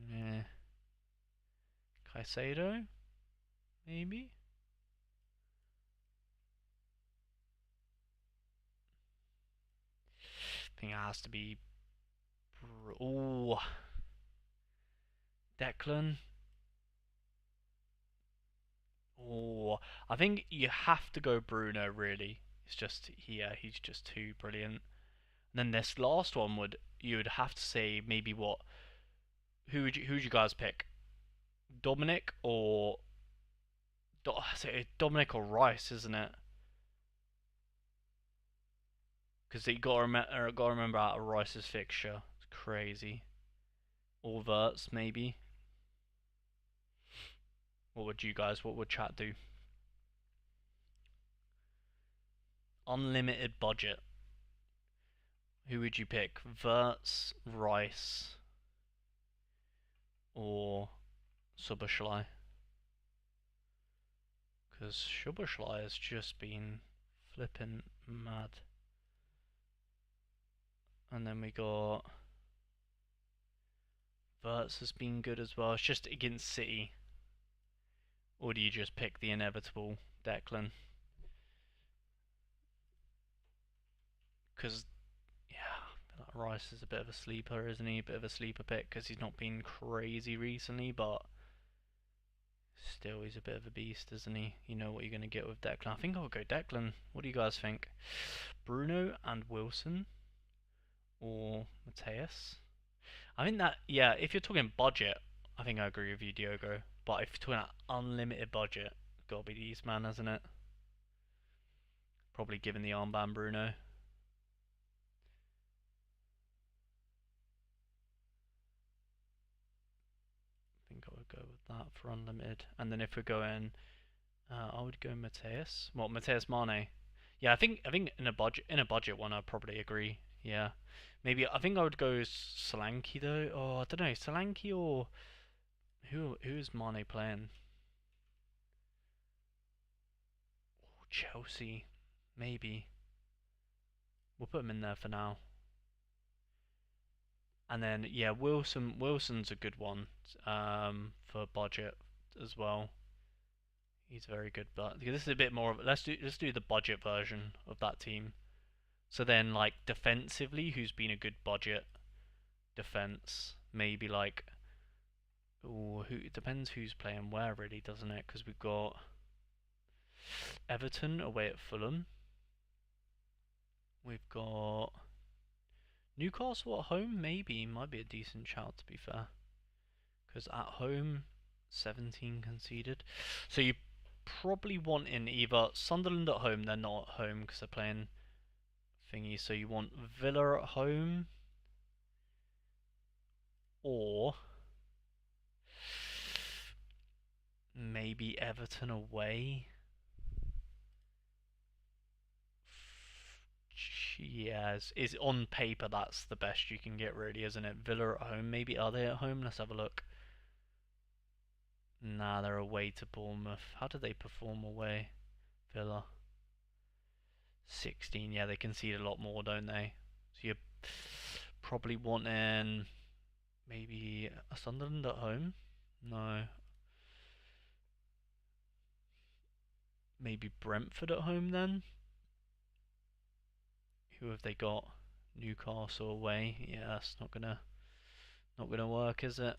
Yeah. Caicedo? Maybe? I think it has to be... Ooh. Declan? Oh, I think you have to go Bruno, really. It's just, yeah, he's just too brilliant. And then this last one you would have to say maybe what? Who'd you guys pick? Dominic or Dominic or Rice, isn't it? Because you gotta remember out of Rice's fixture. It's crazy. Or Verts, maybe. What would chat do? Unlimited budget. Who would you pick? Verts, Rice, or Subashlai? Because Subashlai has just been flipping mad. And then we got Verts has been good as well. It's just against City. Or do you just pick the inevitable Declan? Because, yeah, Rice is a bit of a sleeper, isn't he? A bit of a sleeper pick because he's not been crazy recently, but still he's a bit of a beast, isn't he? You know what you're going to get with Declan. I think I'll go Declan. What do you guys think? Bruno and Wilson? Or Mateus? I think that, yeah, if you're talking budget, I think I agree with you, Diogo. But if you're talking about unlimited budget, gotta be the Eastman, hasn't it? Probably given the armband, Bruno. I think I would go with that for unlimited. And then if we're going, I would go Mateus. What, Mateus Mane? Yeah, I think in a budget one, I'd probably agree. Yeah, maybe I think I would go Solanke though. Oh, I don't know, Solanke or who's Mane playing? Oh, Chelsea, maybe. We'll put him in there for now. And then yeah, Wilson's a good one for budget as well. He's very good, but this is a bit more of let's do the budget version of that team. So then like defensively, who's been a good budget defense? Maybe like who it depends who's playing where really, doesn't it? Because we've got Everton away at Fulham. We've got Newcastle at home. Maybe might be a decent shout to be fair. Because at home, 17 conceded. So you probably want in either Sunderland at home. They're not at home because they're playing thingy. So you want Villa at home or maybe Everton away. Yes, is on paper that's the best you can get, really, isn't it? Villa at home, maybe are they at home? Let's have a look. Nah, they're away to Bournemouth. How do they perform away? Villa 16. Yeah, they concede a lot more, don't they? So you're probably wanting maybe a Sunderland at home. No, maybe Brentford at home then. Who have they got? Newcastle away. Yeah, that's not gonna work, is it?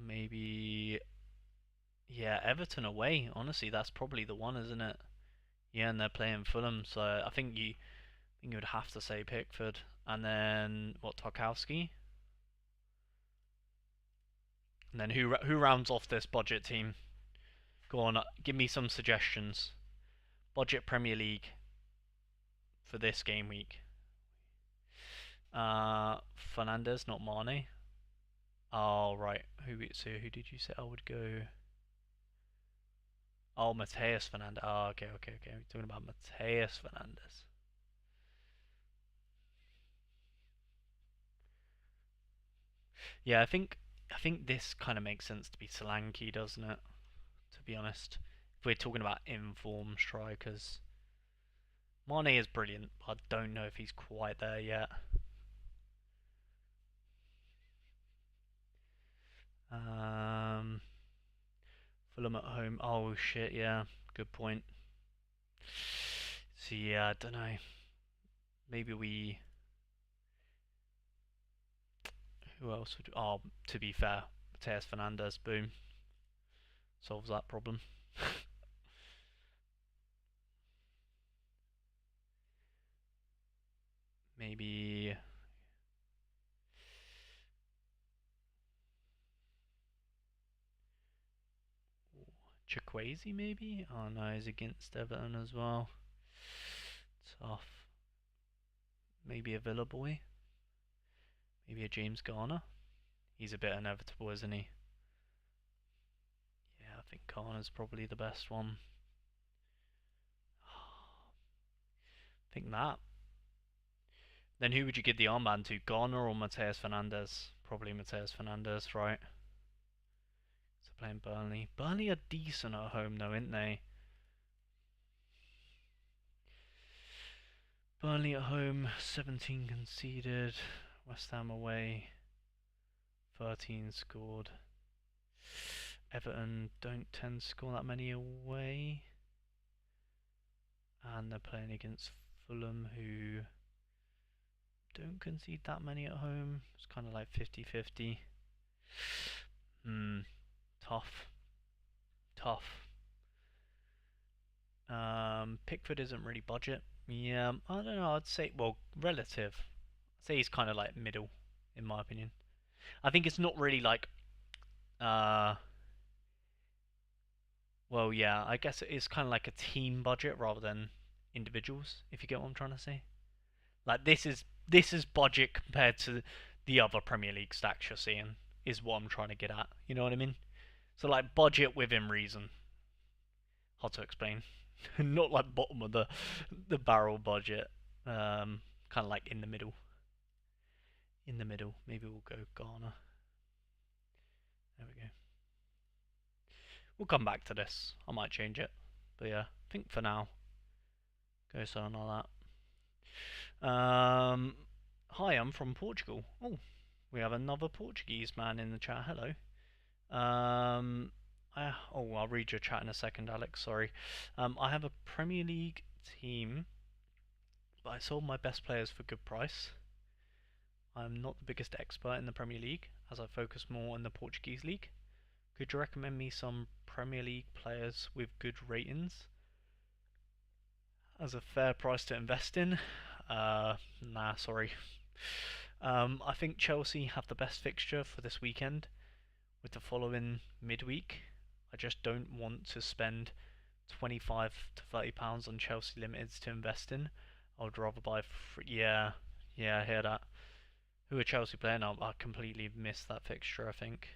Maybe yeah, Everton away. Honestly, that's probably the one, isn't it? Yeah, and they're playing Fulham, so I think you would have to say Pickford, and then what Tarkowski, and then who rounds off this budget team? Go on, give me some suggestions. Budget Premier League for this game week. Fernandez, not Mane. Oh right, who did you say I would go? Oh, Mateus Fernandez. Oh, okay. We're talking about Mateus Fernandez. Yeah, I think this kind of makes sense to be Solanke, doesn't it? To be honest, if we're talking about informed strikers, Mane is brilliant, but I don't know if he's quite there yet. Um, Fulham at home. Oh shit, yeah, good point. So yeah, I don't know. Maybe we. Who else would? Oh, to be fair, Mateus Fernandez. Boom, solves that problem. Maybe Chukwueze maybe? Oh no, he's against Everton as well. Tough. Maybe a Villa boy? Maybe a James Garner? He's a bit inevitable, isn't he? Yeah, I think Garner's probably the best one. I think that. Then who would you give the armband to? Garner or Mateus Fernandes? Probably Mateus Fernandes, right? So playing Burnley. Burnley are decent at home though, aren't they? Burnley at home, 17 conceded. West Ham away, 13 scored. Everton don't tend to score that many away. And they're playing against Fulham, who don't concede that many at home. It's kind of like 50-50. Tough. Tough. Pickford isn't really budget. Yeah, I don't know. I'd say, well, relative. I'd say he's kind of like middle, in my opinion. I think it's not really like, well, yeah, I guess it's kind of like a team budget rather than individuals, if you get what I'm trying to say. Like this is budget compared to the other Premier League stacks you're seeing, is what I'm trying to get at. You know what I mean? So like budget within reason. Hard to explain. Not like bottom of the barrel budget. Kind of like in the middle. In the middle. Maybe we'll go Ghana. There we go. We'll come back to this. I might change it. But yeah, I think for now, go something like that. Hi, I'm from Portugal. Oh, we have another Portuguese man in the chat. Hello. I'll read your chat in a second, Alex. Sorry. I have a Premier League team, but I sold my best players for good price. I'm not the biggest expert in the Premier League, as I focus more on the Portuguese league. Could you recommend me some Premier League players with good ratings as a fair price to invest in? Nah, sorry. I think Chelsea have the best fixture for this weekend with the following midweek. I just don't want to spend £25 to £30 on Chelsea Limiteds to invest in. I would rather buy. Yeah, I hear that. Who are Chelsea playing? I completely missed that fixture. I think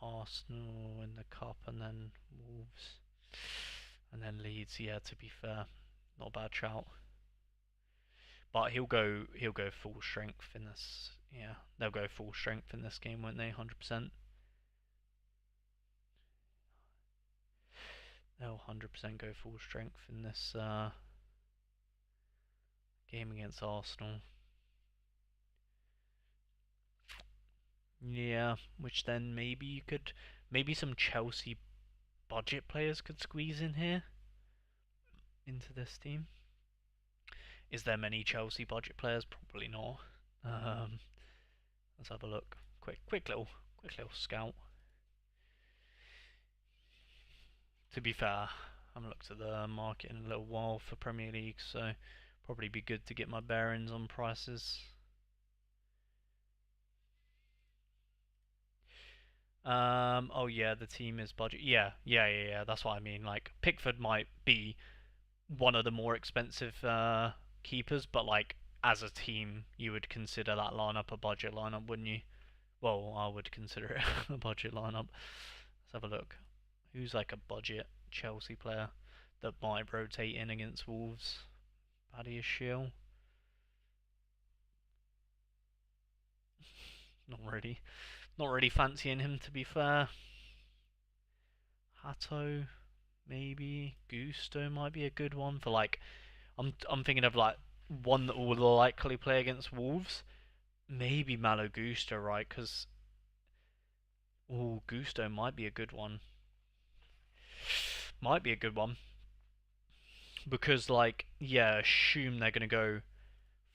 Arsenal in the cup, and then Wolves, and then Leeds. Yeah, to be fair, not a bad shout. But he'll go full strength in this. Yeah, they'll go full strength in this game, won't they? 100%. They'll 100% go full strength in this game against Arsenal. Yeah, which then maybe some Chelsea budget players could squeeze in here into this team. Is there many Chelsea budget players? Probably not. Let's have a look. Quick little scout. To be fair, I haven't looked at the market in a little while for Premier League, so probably be good to get my bearings on prices. Oh yeah, the team is budget. Yeah. That's what I mean. Like Pickford might be one of the more expensive keepers, but like as a team, you would consider that lineup a budget lineup, wouldn't you? Well, I would consider it a budget lineup. Let's have a look. Who's like a budget Chelsea player that might rotate in against Wolves? Paddy Shield. Not really fancying him, to be fair. Hato, maybe. Gusto might be a good one for like. I'm thinking of like one that will likely play against Wolves. Maybe Malo Gusto, right? Because Gusto might be a good one. Might be a good one because like assume they're gonna go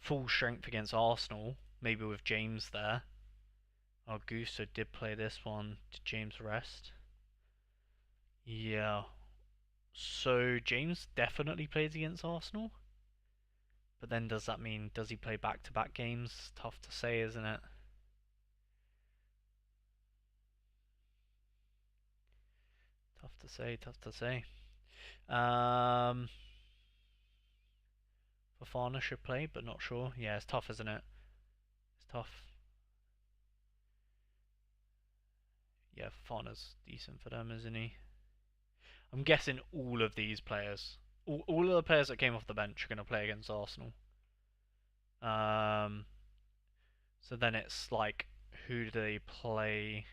full strength against Arsenal. Maybe with James there. Gusto did play this one. Did James rest? Yeah. So James definitely plays against Arsenal. But then does that mean, does he play back-to-back games? Tough to say, isn't it? to say. Tough to say. Um, Fafana should play, but not sure. Yeah, it's tough, isn't it? It's tough. Yeah, Fafana's decent for them, isn't he? I'm guessing all of these players, all of the players that came off the bench are going to play against Arsenal. Um, so then it's like, who do they play?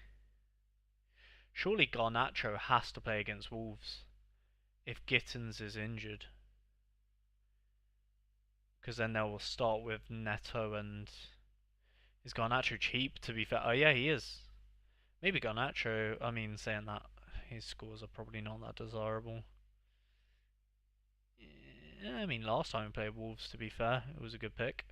Surely Garnacho has to play against Wolves if Gittins is injured. Because then they will start with Neto and... Is Garnacho cheap, to be fair? Oh yeah, he is. Maybe Garnacho, I mean, saying that, his scores are probably not that desirable. Yeah, I mean, last time we played Wolves, to be fair, it was a good pick.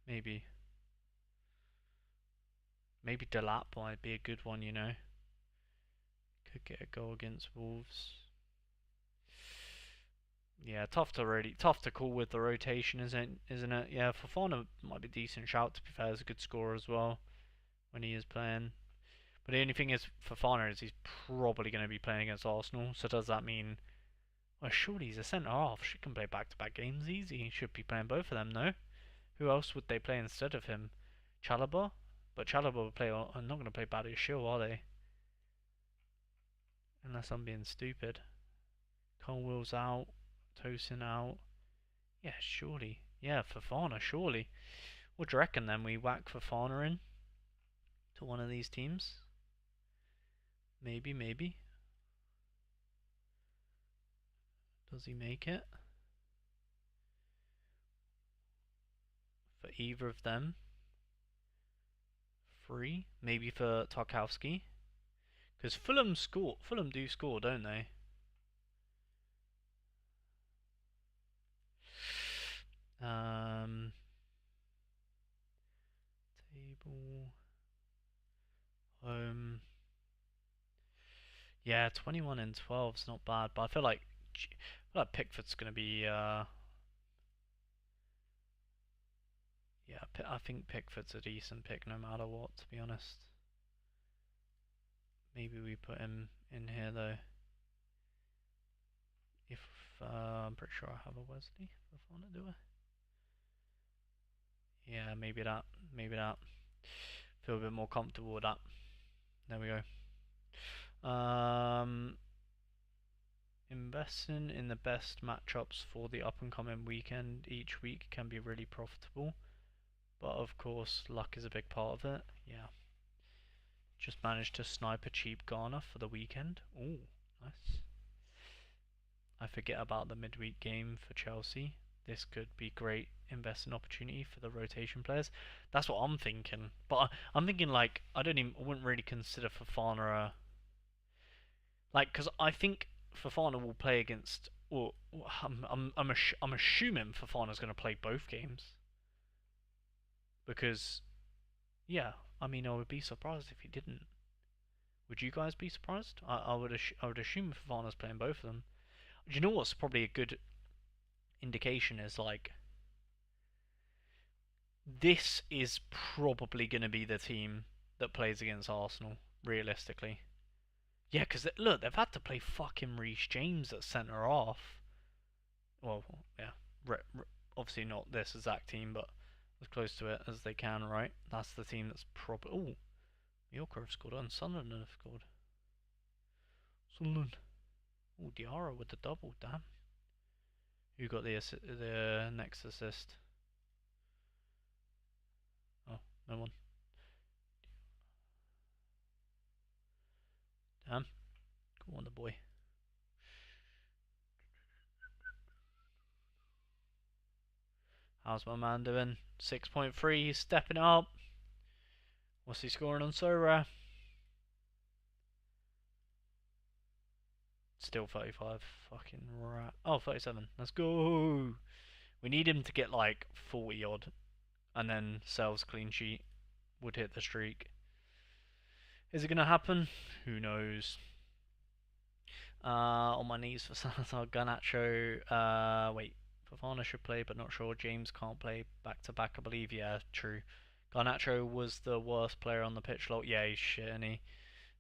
Maybe. Maybe Delap might be a good one, you know. Could get a goal against Wolves. Yeah, tough to call with the rotation, isn't it? Yeah, Fofana might be a decent shout, to be fair. He's a good scorer as well when he is playing. But the only thing is, Fofana is he's probably going to be playing against Arsenal. So does that mean? Well, surely he's a centre half. She can play back-to-back games easy. He should be playing both of them, no? Who else would they play instead of him? Chalobah? But Chalobah will play. Are not going to play Badu Shill, are they? Unless I'm being stupid. Colwell's out. Tosin out. Yeah, surely. Yeah, Fofana, surely. What do you reckon then? We whack Fofana in to one of these teams? Maybe, maybe. Does he make it? For either of them? Free? Maybe for Tarkowski? Because Fulham score. Fulham do score, don't they? Um, Table. Yeah, 21 and 12 is not bad, but I feel like Pickford's going to be. Yeah, I think Pickford's a decent pick no matter what, to be honest. Maybe we put him in here though. If I'm pretty sure I have a Wesley Fofana, do I? Yeah, maybe that. Maybe that. Feel a bit more comfortable with that. There we go. Investing in the best matchups for the up and coming weekend each week can be really profitable, but of course, luck is a big part of it. Yeah. Just managed to snipe a cheap Garner for the weekend. Ooh, nice. I forget about the midweek game for Chelsea. This could be great investing opportunity for the rotation players. That's what I'm thinking. But I'm thinking like I wouldn't really consider Fofana because I think Fofana will play against. Or I'm assuming Fofana's going to play both games because yeah, I mean I would be surprised if he didn't. Would you guys be surprised? I would assume Fofana's playing both of them. Do you know what's probably a good indication is like this is probably going to be the team that plays against Arsenal, realistically. Yeah, because look, they've had to play fucking Reece James at centre half. Well, yeah, obviously not this exact team, but as close to it as they can, right? That's the team that's probably. Oh, Mallorca have scored and Sunderland have scored. Sunderland. Oh, Diarra with the double, damn. Who got the next assist? Oh, no one. Damn. Go on, the boy. How's my man doing? 6.3, he's stepping up. What's he scoring on Sorare? Still 35. Fucking rat. Oh, 37. Let's go. We need him to get like 40 odd. And then Sells clean sheet would hit the streak. Is it going to happen? Who knows? On my knees for Salazar Garnacho. Wait. Fofana should play, but not sure. James can't play back to back, I believe. Yeah, true. Garnacho was the worst player on the pitch. Yeah, he's shit, and he.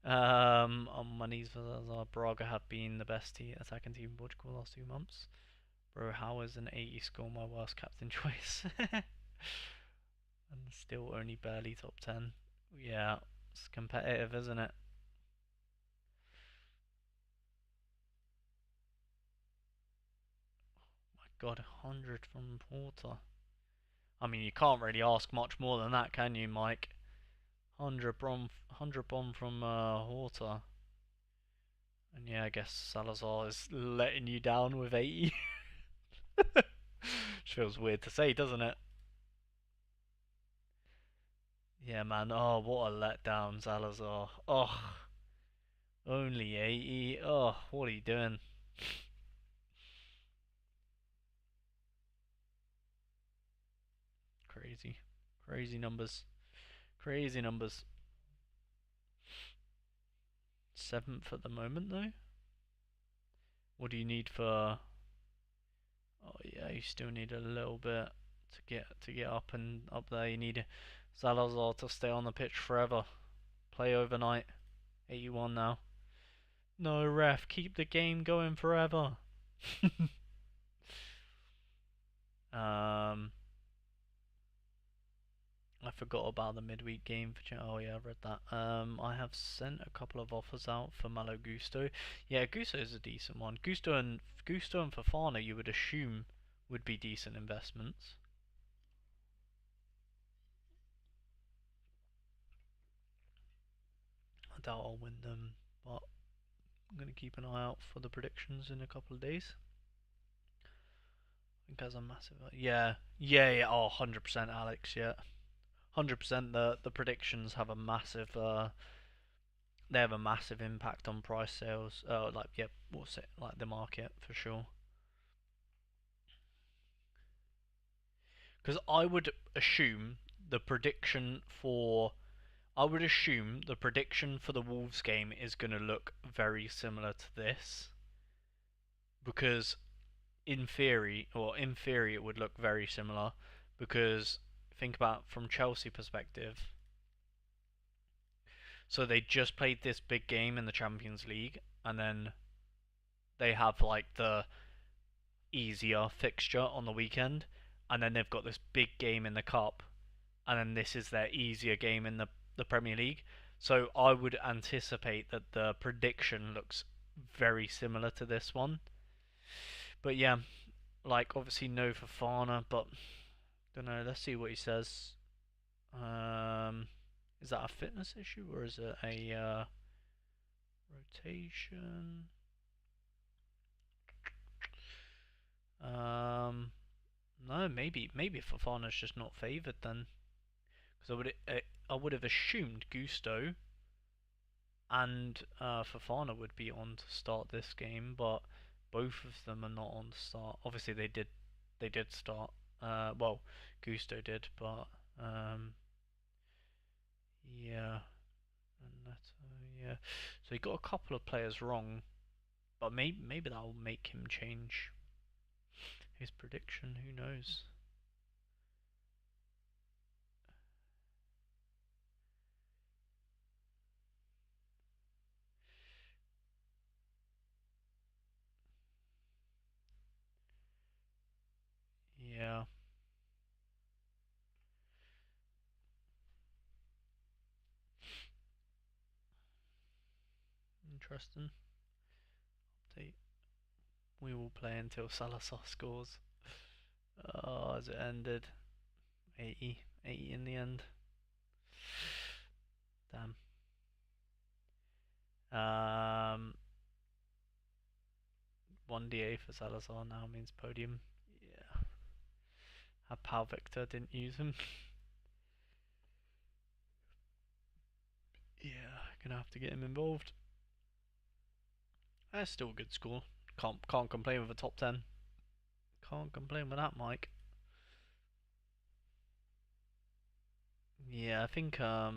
On my knees for Braga have been the best attacking team in Portugal the last 2 months. Bro, how is an 80 score my worst captain choice? And still only barely top 10. Yeah, it's competitive, isn't it? My God, 100 from Porter. I mean, you can't really ask much more than that, can you, Mike? 100 bomb from Horta. And yeah, I guess Salazar is letting you down with 80. Which feels weird to say, doesn't it? Yeah, man. Oh, what a letdown, Salazar. Oh, only 80. Oh, what are you doing? Crazy. Crazy numbers. Crazy numbers. 7th at the moment, though. What do you need for... Oh, yeah, you still need a little bit to get up and up there. You need Salazar to stay on the pitch forever. Play overnight. 81 now. No, ref, keep the game going forever. um, I forgot about the midweek game for. Oh yeah, I read that. I have sent a couple of offers out for Malo Gusto. Yeah, Gusto is a decent one. Gusto and Fofana, you would assume would be decent investments. I doubt I'll win them, but I'm gonna keep an eye out for the predictions in a couple of days. I think has a massive. Yeah. Oh, 100% Alex. Yeah, 100%. The predictions have a massive. They have a massive impact on price sales. Like yeah, what's it like the market for sure. Because I would assume the prediction for the Wolves game is going to look very similar to this, because in theory it would look very similar, because think about from Chelsea perspective. So they just played this big game in the Champions League, and then they have like the easier fixture on the weekend, and then they've got this big game in the cup, and then this is their easier game in the Premier League. So I would anticipate that the prediction looks very similar to this one. But yeah, like obviously no Fofana, but don't know. Let's see what he says. Um, is that a fitness issue or is it a rotation? Um, no, maybe Fofana's just not favoured then, because I would have assumed Gusto and Fofana would be on to start this game, but both of them are not on to start. Obviously, they did start. Well, Gusto did, but yeah, and that, yeah. So he got a couple of players wrong, but maybe that will make him change his prediction. Who knows? Yeah, interesting. Update. We will play until Salazar scores. Oh, as it ended, 80 in the end. Damn. 1DA for Salazar now means podium. Yeah. How Pal Victor didn't use him. Yeah, gonna have to get him involved. That's still a good score. Can't complain with a top 10. Can't complain with that, Mike. Yeah, I think yeah,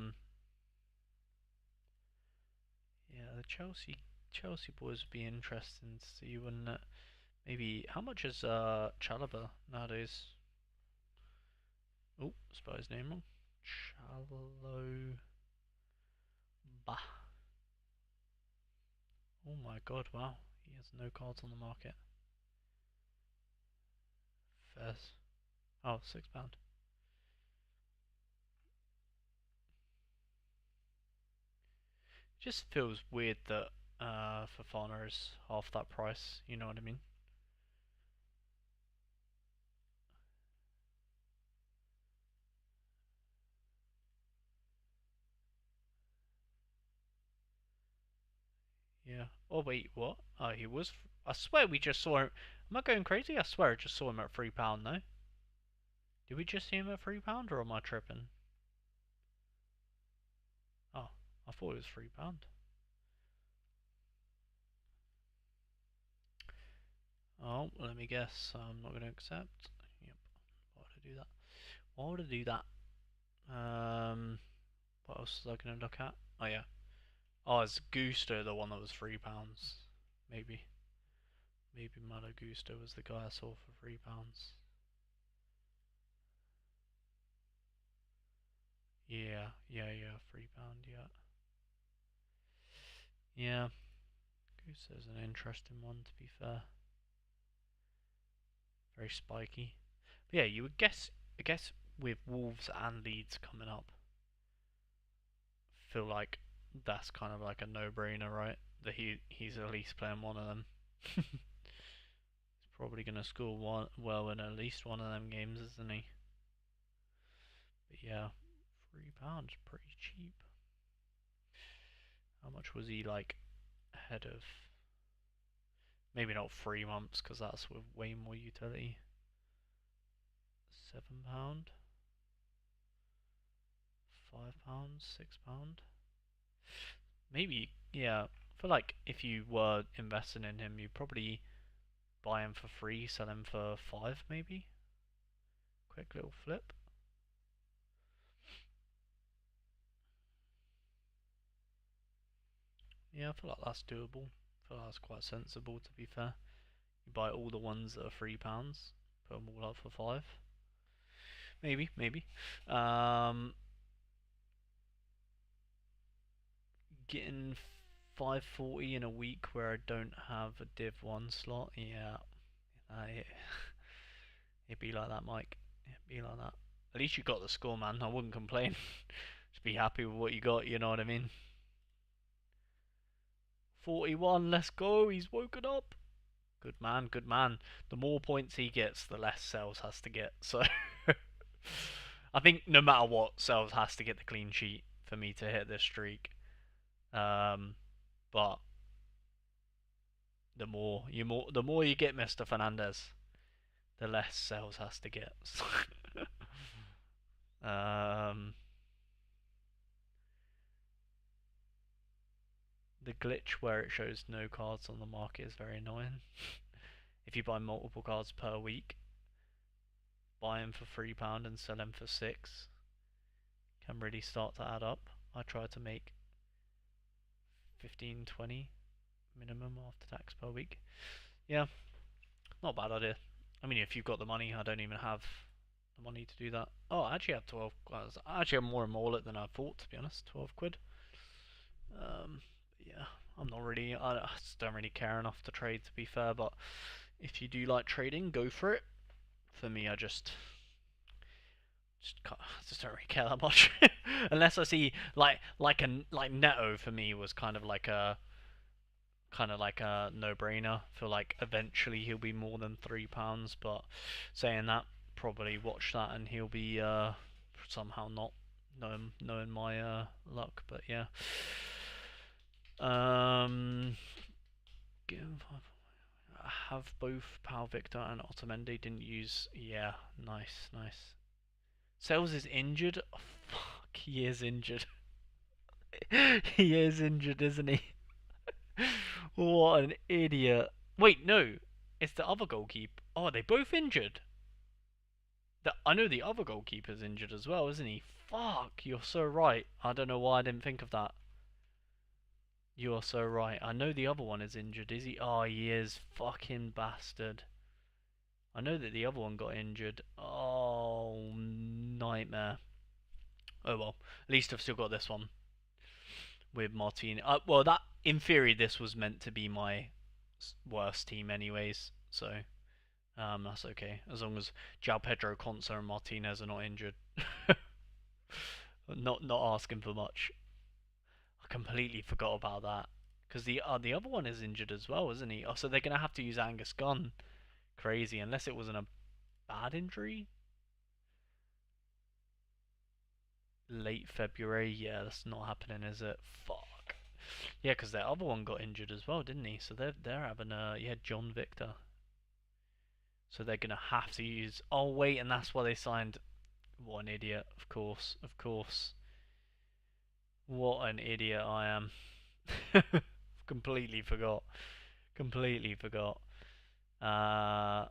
the Chelsea boys would be interesting to see, wouldn't it? Maybe, how much is Chalobah nowadays? Oh, spell his name wrong. Chalobah. Oh my god, wow. He has no cards on the market. Fairs. Oh, £6. Just feels weird that Fofana is half that price, you know what I mean? Yeah. Oh wait, what? Oh, he was. I swear we just saw him. Am I going crazy? I swear I just saw him at £3. No? Did we just see him at £3 or am I tripping? Oh, I thought it was £3. Oh, let me guess. I'm not going to accept. Yep. Why would I do that? Why would I do that? What else was I going to look at? Oh yeah. Oh, it's Gusto, the one that was £3. Maybe. Maybe Malo Gusto was the guy I saw for £3. Yeah, £3, yeah. Yeah, Gusto's an interesting one to be fair. Very spiky. But yeah, you would guess, I guess with Wolves and Leeds coming up, feel like that's kind of like a no-brainer, right? That he's at least playing one of them. He's probably going to score one well in at least one of them games, isn't he? But yeah, £3, pretty cheap. How much was he like ahead of? Maybe not 3 months because that's with way more utility. £7, £5, £6. Maybe, yeah. I feel like if you were investing in him, you'd probably buy him for 3, sell him for 5, maybe. Quick little flip. Yeah, I feel like that's doable. I feel like that's quite sensible, to be fair. You buy all the ones that are £3, put them all up for 5. Maybe, maybe. Um, Getting 540 in a week where I don't have a Div 1 slot, yeah. It, it'd be like that, Mike. It'd be like that. At least you got the score, man. I wouldn't complain. Just be happy with what you got, you know what I mean? 41, let's go. He's woken up. Good man, good man. The more points he gets, the less Sells has to get. So I think no matter what, Sells has to get the clean sheet for me to hit this streak. But the more you get, Mr. Fernandez, the less Sells has to get. um, the glitch where it shows no cards on the market is very annoying. If you buy multiple cards per week, buy them for £3 and sell them for 6 can really start to add up. I try to make 15, 20 minimum after tax per week. Yeah, not a bad idea. I mean, if you've got the money, I don't even have the money to do that. Oh, I actually have 12. I actually have more in my wallet than I thought, to be honest. 12 quid. Yeah, I'm not really. I just don't really care enough to trade, to be fair. But if you do like trading, go for it. For me, I just don't really care that much. Unless I see like Neto for me was kind of like a no-brainer. I feel like eventually he'll be more than £3, but saying that, probably watch that and he'll be somehow not, knowing my luck. But yeah, um, have both Pal Victor and Otamendi didn't use. Yeah, nice, nice. Sales is injured. Oh, fuck, he is injured. He is injured, isn't he? What an idiot. Wait, no. It's the other goalkeeper. Oh, are they both injured? I know the other goalkeeper's injured as well, isn't he? Fuck, you're so right. I don't know why I didn't think of that. You're so right. I know the other one is injured, is he? Oh, he is. Fucking bastard. I know that the other one got injured. Oh, nightmare. Oh well. At least I've still got this one with Martin. Well, that in theory this was meant to be my worst team, anyways. So that's okay as long as João Pedro, Consa, and Martinez are not injured. Not asking for much. I completely forgot about that because the other one is injured as well, isn't he? Oh, so they're gonna have to use Angus Gunn. Crazy, unless it wasn't a bad injury. Late February, yeah, that's not happening, is it? Fuck. Yeah, because their other one got injured as well, didn't he? So they're having yeah, John Victor. So they're gonna have to use. Oh wait, and that's why they signed. What an idiot! Of course, of course. What an idiot I am. Completely forgot. Completely forgot. Uh,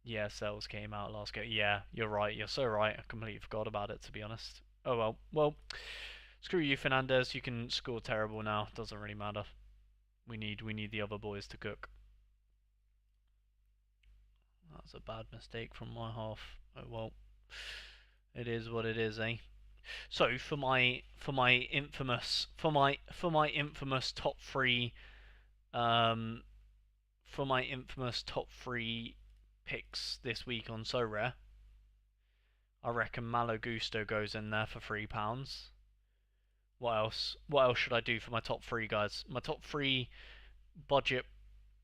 yeah, sales came out last game. Yeah, you're right. You're so right. I completely forgot about it, to be honest. Oh well. Well, screw you, Fernandez. You can score terrible now. Doesn't really matter. We need the other boys to cook. That's a bad mistake from my half. Oh well. It is what it is, eh? So for my infamous top three um for my infamous top three picks this week on So Rare, I reckon Malo Gusto goes in there for £3. What else? What else should I do for my top three guys? My top three budget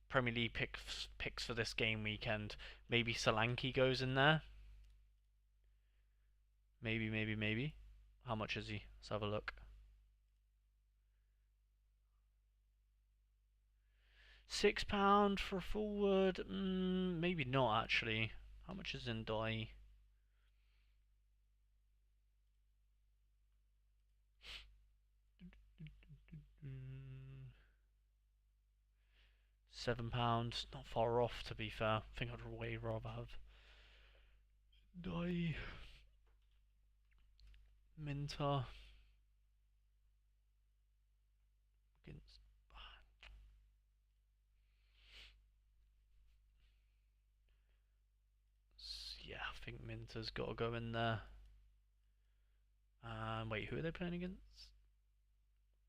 Premier League picks for this game weekend. Maybe Solanke goes in there. Maybe. How much is he? Let's have a look. £6 for a forward? Maybe not actually. How much is Ndai? £7. Not far off, to be fair. I think I'd way rather have Ndai, Minter against. Yeah, I think Minter's got to go in there. Wait, who are they playing against?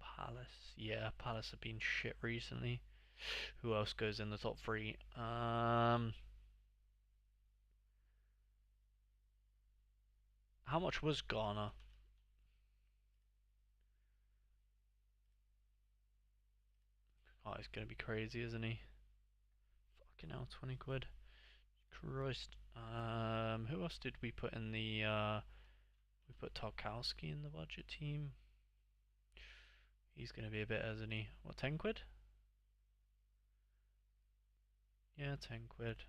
Palace. Yeah, Palace have been shit recently. Who else goes in the top three? How much was Ghana? Oh, he's gonna be crazy, isn't he? Fucking hell, 20 quid. Christ. Who else did we put in the? We put Tarkowski in the budget team. He's gonna be a bit, isn't he? What, 10 quid? Yeah, 10 quid.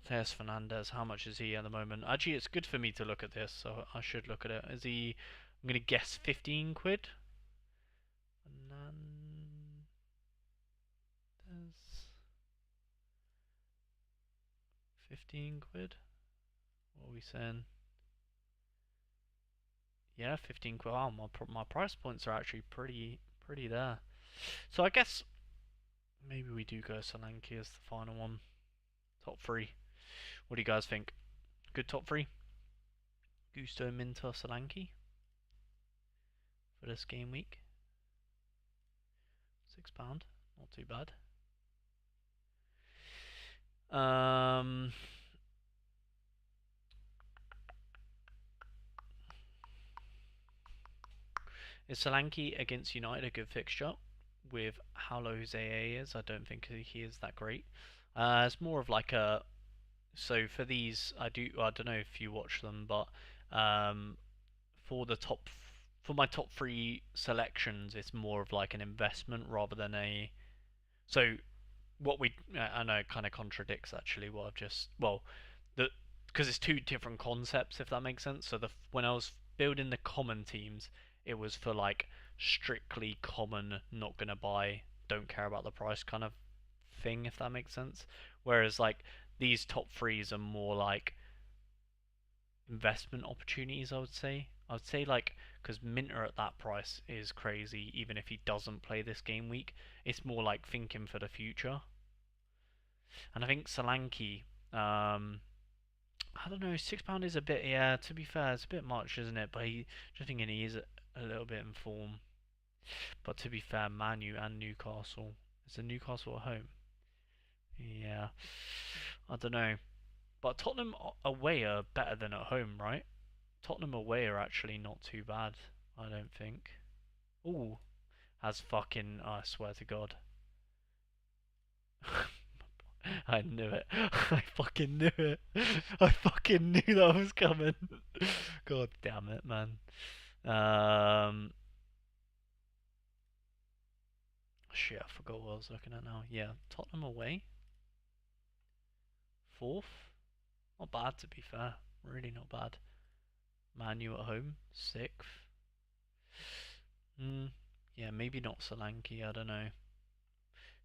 There's Fernandez. How much is he at the moment? Actually, it's good for me to look at this, so I should look at it. Is he? I'm gonna guess 15 quid. Fernandez. 15 quid. What are we saying? Yeah, 15 quid. Wow, my price points are actually pretty there. So I guess maybe we do go Solanke as the final one. Top three. What do you guys think? Good top three? Gusto, Minter, Solanke for this game week. £6, not too bad. Is Solanke against United a good fixture? With how low Jose is, I don't think he is that great. It's more of like a. So for these, I don't know if you watch them, but um, for the top, for my top three selections, it's more of like an investment rather than a. So what we, I know it kind of contradicts actually what I've just, well, the because it's two different concepts, if that makes sense. So when I was building the common teams, it was for like strictly common, not gonna buy, don't care about the price kind of thing, if that makes sense. Whereas like these top threes are more like investment opportunities, I would say. I'd say like because Minter at that price is crazy. Even if he doesn't play this game week, it's more like thinking for the future. And I think Solanke, I don't know, £6 is a bit. Yeah, to be fair, it's a bit much, isn't it? But just thinking he is a little bit in form. But to be fair, Manu and Newcastle. Is it Newcastle at home? Yeah, I don't know. But Tottenham away are better than at home, right? Tottenham away are actually not too bad, I don't think. Ooh, has fucking. I swear to God. I knew it. I fucking knew it. I fucking knew that was coming. God damn it, man. Um, shit, I forgot what I was looking at now. Yeah, Tottenham away, fourth. Not bad to be fair. Really not bad. Manu at home, sixth. Yeah, maybe not Solanke. I don't know.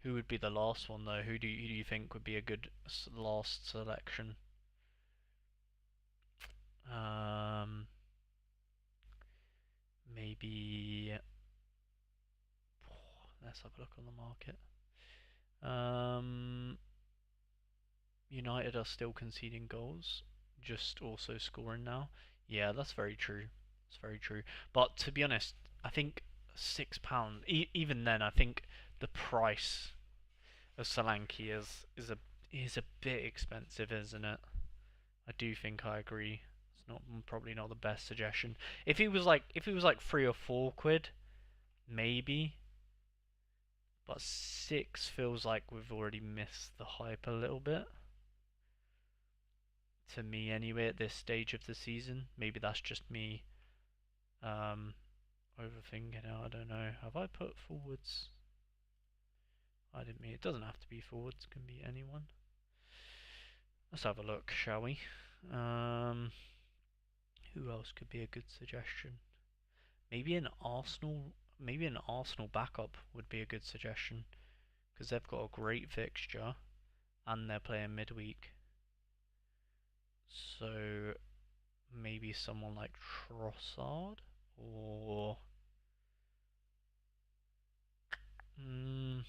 Who would be the last one though? Who do you think would be a good last selection? Um, maybe. Let's have a look on the market. Um, United are still conceding goals, just also scoring now. Yeah, that's very true. It's very true. But to be honest, I think £6. Even then, I think the price of Solanke is a bit expensive, isn't it? I do think I agree. It's not probably not the best suggestion. If he was like £3 or £4, maybe. But six feels like we've already missed the hype a little bit. To me, anyway, at this stage of the season. Maybe that's just me um, overthinking it. I don't know. Have I put forwards? I didn't mean it. Doesn't have to be forwards. Can be anyone. Let's have a look, shall we? Um, who else could be a good suggestion? Maybe an Arsenal. Maybe an Arsenal backup would be a good suggestion because they've got a great fixture and they're playing midweek. So maybe someone like Trossard or mm,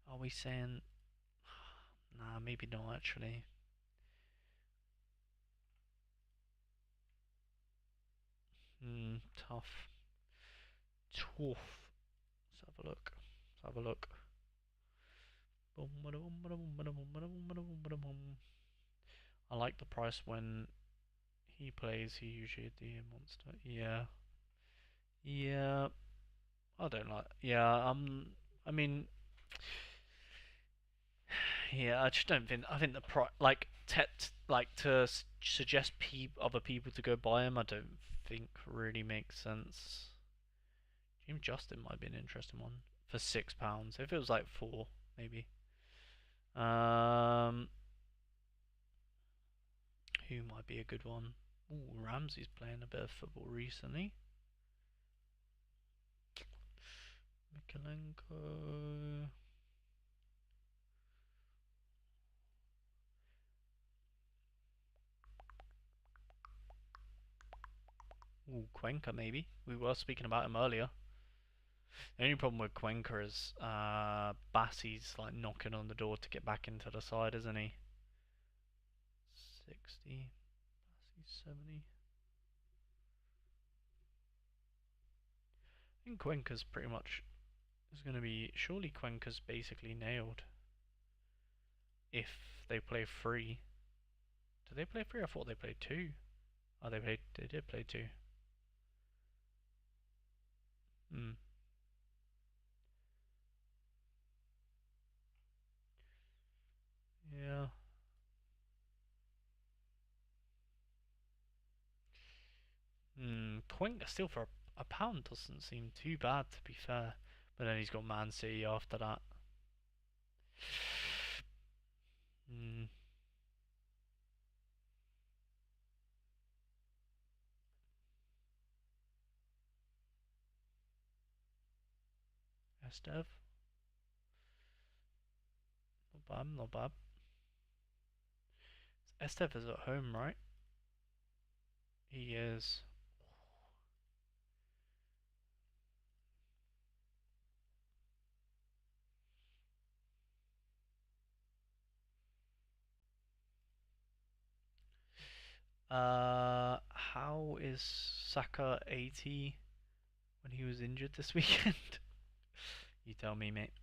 are we saying? Nah, maybe not actually. Tough. Tough. Let's have a look. Let's have a look. I like the price when he plays. He usually a DM monster. Yeah. Yeah. I don't like. Yeah. I mean. Yeah. I just don't think. I think the price, like, like to suggest other people to go buy him. I don't think really makes sense. Jim Justin might be an interesting one for £6. If it was like four, maybe. Um, who might be a good one? Ooh, Ramsey's playing a bit of football recently. Mikalenko. Ooh, Cuenca maybe. We were speaking about him earlier. The only problem with Cuenca is Bassey's like knocking on the door to get back into the side, isn't he? 60. Bassey's 70. I think Cuenca's pretty much is going to be. Surely Cuenca's basically nailed if they play free. Did they play free? I thought they played two. Oh, They did play two. Hmm. Yeah. Point still for a pound doesn't seem too bad to be fair. But then he's got Man City after that. Hmm. Estev. Not bad, not bad. Estev is at home, right? He is. How is Saka 80 when he was injured this weekend? You tell me, mate.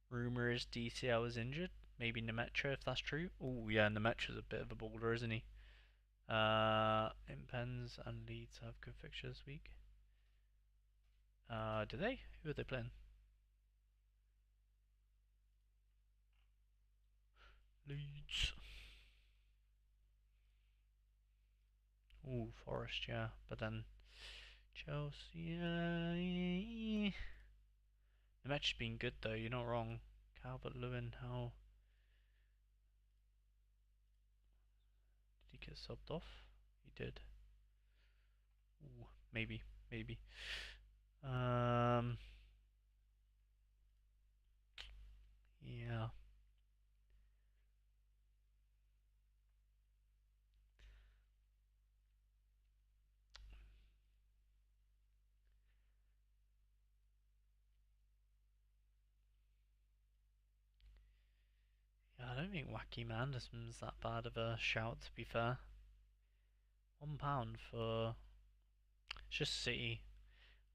Rumor is DCL was injured. Maybe Nemetra, if that's true. Oh yeah, Nemetra's a bit of a baller, isn't he? Impens and Leeds have good fixtures this week. Do they? Who are they playing? Leeds. Ooh, Forest, yeah. But then Chelsea. The match has been good though. You're not wrong. Calvert-Lewin, how did he get subbed off? He did. Ooh, maybe, maybe. Um, yeah. Yeah, I don't think Wacky Manderson's that bad of a shout, to be fair. £1 for. It's just City.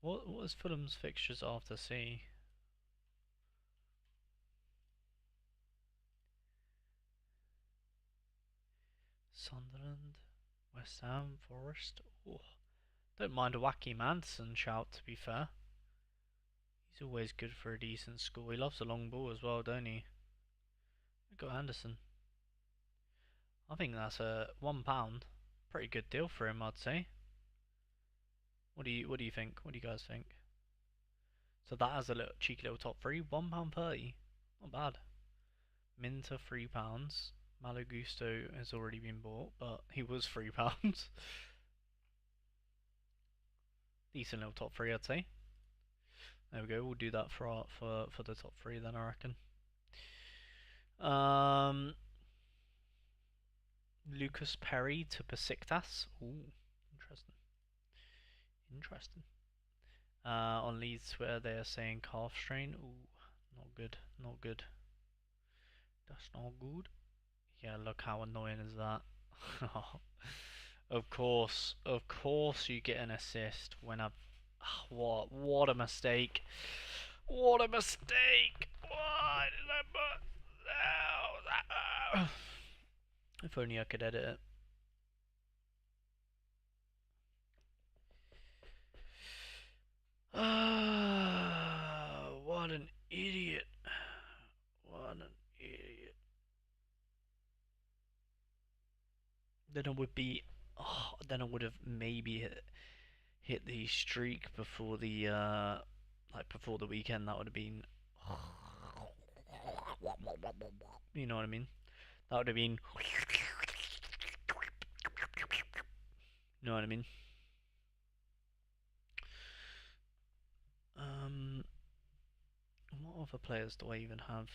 What is Fulham's fixtures after City? Sunderland, West Ham, Forest. Oh, don't mind a Wacky Manderson shout, to be fair. He's always good for a decent score. He loves a long ball as well, don't he? Go Anderson. I think that's a £1. Pretty good deal for him, I'd say. What do you think? What do you guys think? So that has a little cheeky little top three. £1.30. Not bad. Minter £3. Malagusto has already been bought, but he was £3. Decent little top three, I'd say. There we go. We'll do that for the top three then, I reckon. Lucas Perry to Besiktas. Ooh, interesting. Interesting. On Leeds Twitter, they are saying calf strain. Ooh, not good. Not good. That's not good. Yeah, look how annoying is that. Of course, you get an assist when I've. What a mistake! What a mistake! Why did I put? If only I could edit it. What an idiot! What an idiot! Then I would be. Oh, then I would have maybe hit the streak before the before the weekend. That would have been. You know what I mean? That would have been. You know what I mean? What other players do I even have?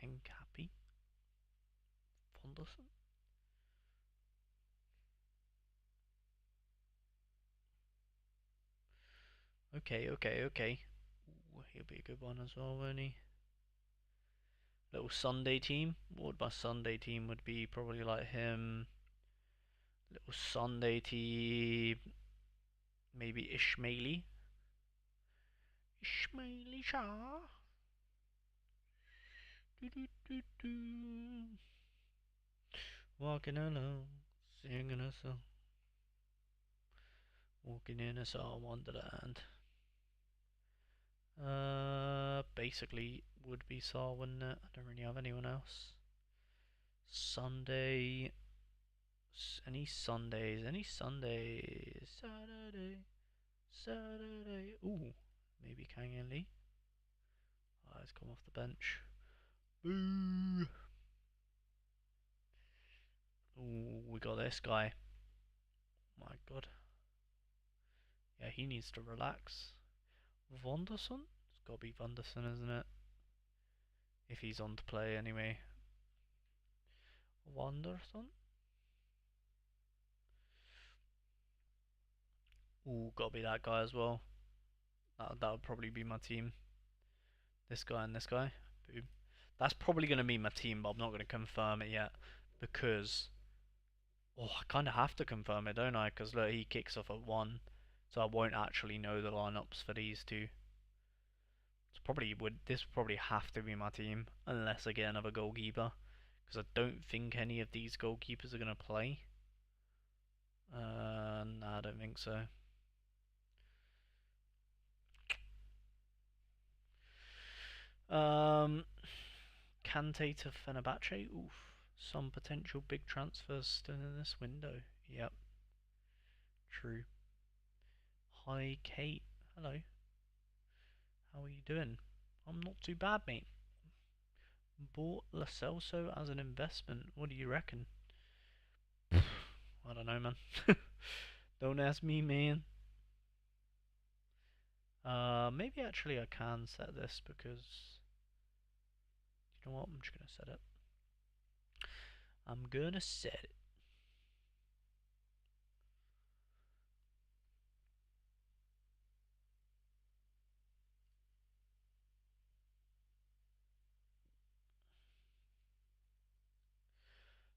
Henkapi? Fonderson? Okay. Ooh, he'll be a good one as well, won't he? Little Sunday team. What would my Sunday team would be? Probably like him. Little Sunday team. Maybe Ishmaeli. Ishmaeli Shah. Do, do, do, do. Walking alone, singing a song. Walking in a song wonderland. Basically would be Saw, wouldn't it? I don't really have anyone else. Sunday. Any Sundays? Any Sundays? Saturday. Ooh, maybe Kang In Lee. Oh, he's come off the bench. Boo! Ooh, we got this guy. My god. Yeah, he needs to relax. Vonderson? It's gotta be Vonderson, isn't it? If he's on to play anyway. Wanderson? Ooh, gotta be that guy as well. That would probably be my team. This guy and this guy. Boom. That's probably gonna be my team, but I'm not gonna confirm it yet because I kind of have to confirm it, don't I? Because look, he kicks off at 1, so I won't actually know the lineups for these two. This would probably have to be my team unless I get another goalkeeper, because I don't think any of these goalkeepers are gonna play. No, I don't think so. Kante to Fenerbahce. Oof. Some potential big transfers still in this window. Yep. True. Hi, Kate. Hello. How are you doing? I'm not too bad, mate. Bought Lo Celso as an investment. What do you reckon? I don't know, man. Don't ask me, man. Maybe actually I can set this because you know what? I'm just gonna set it. I'm gonna set it.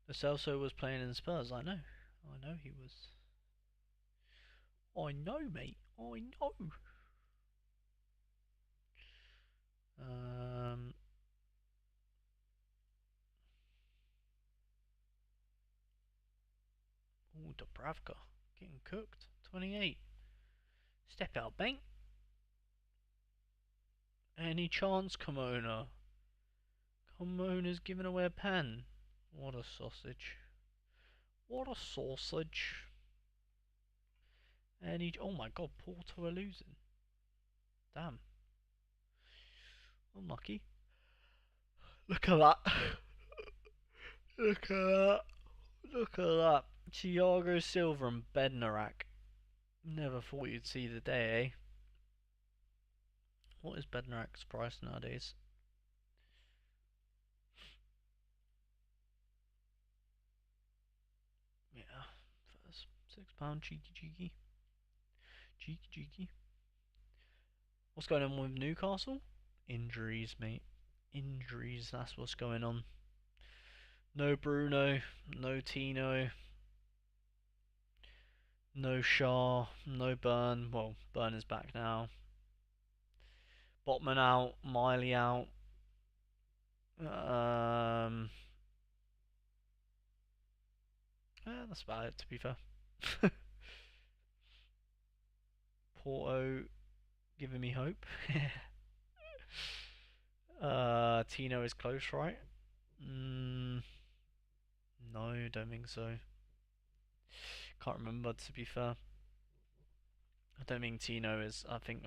Lo Celso was playing in Spurs. I know. I know he was. I know, mate. I know. Um. Ooh, Dubravka getting cooked. 28. Step out, bank. Any chance, Kimona? Kimona's giving away a pen. What a sausage. What a sausage. Oh my god, Porto are losing. Damn. Unlucky. Look at that. Look at that. Look at that. Thiago Silva and Bednarak. Never thought you'd see the day, eh? What is Bednarak's price nowadays? Yeah, first £6. Cheeky cheeky. Cheeky cheeky. What's going on with Newcastle? Injuries, mate. Injuries, that's what's going on. No Bruno, no Tino, no Shaw, no Burn. Well, Burn is back now. Botman out, Miley out. That's about it, to be fair. Porto giving me hope. Tino is close, right? No, don't think so. Can't remember, to be fair. I don't think Tino is. I think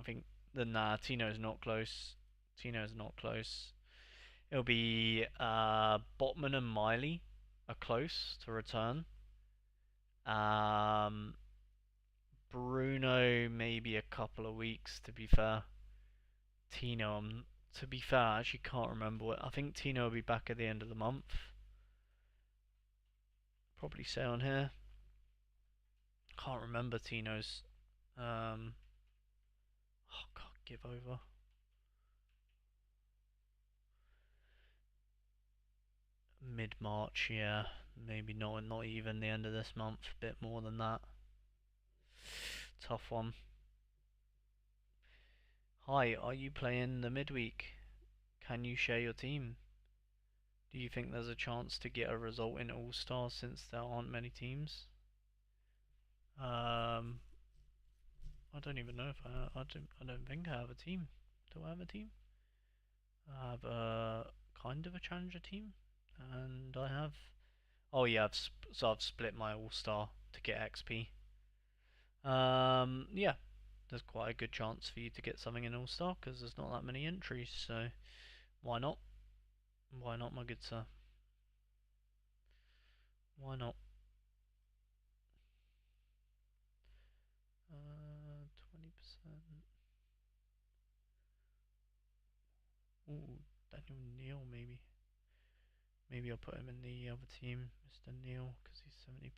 Tino is not close. Tino is not close. It'll be Botman and Miley are close to return. Um, Bruno maybe a couple of weeks, to be fair. Tino, to be fair, I actually can't remember what. I think Tino will be back at the end of the month. Probably say on here. Can't remember Tino's. Oh God, give over. Mid-March, yeah. Maybe not even the end of this month. A bit more than that. Tough one. Hi, are you playing the midweek? Can you share your team? Do you think there's a chance to get a result in All Stars since there aren't many teams? I don't even know if I don't think I have a team. Do I have a team? I have a kind of a challenger team, and I have. Oh yeah, I've split my All Star to get XP. Yeah, there's quite a good chance for you to get something in All Star because there's not that many entries. So why not? Why not, my good sir? Why not? 20%. Ooh, Daniel Neal maybe. Maybe I'll put him in the other team, Mr. Neal, because he's 70%.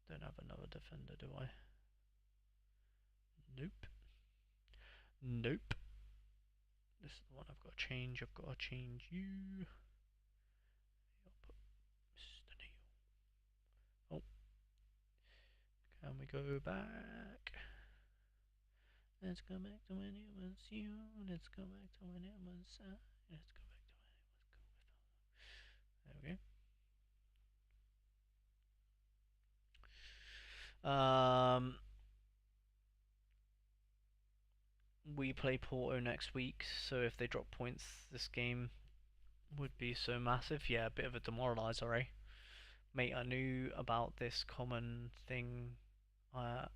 Don't have another defender, do I? Nope. Nope. This is the one I've got to change. I've got to change you. Mr. Neil. Oh, can we go back? Let's go back to when it was you. Let's go back to when it was let's go back to when it was There we go. We play Porto next week, so if they drop points, this game would be so massive. Yeah, a bit of a demoraliser, eh? Mate, I knew about this common thing. I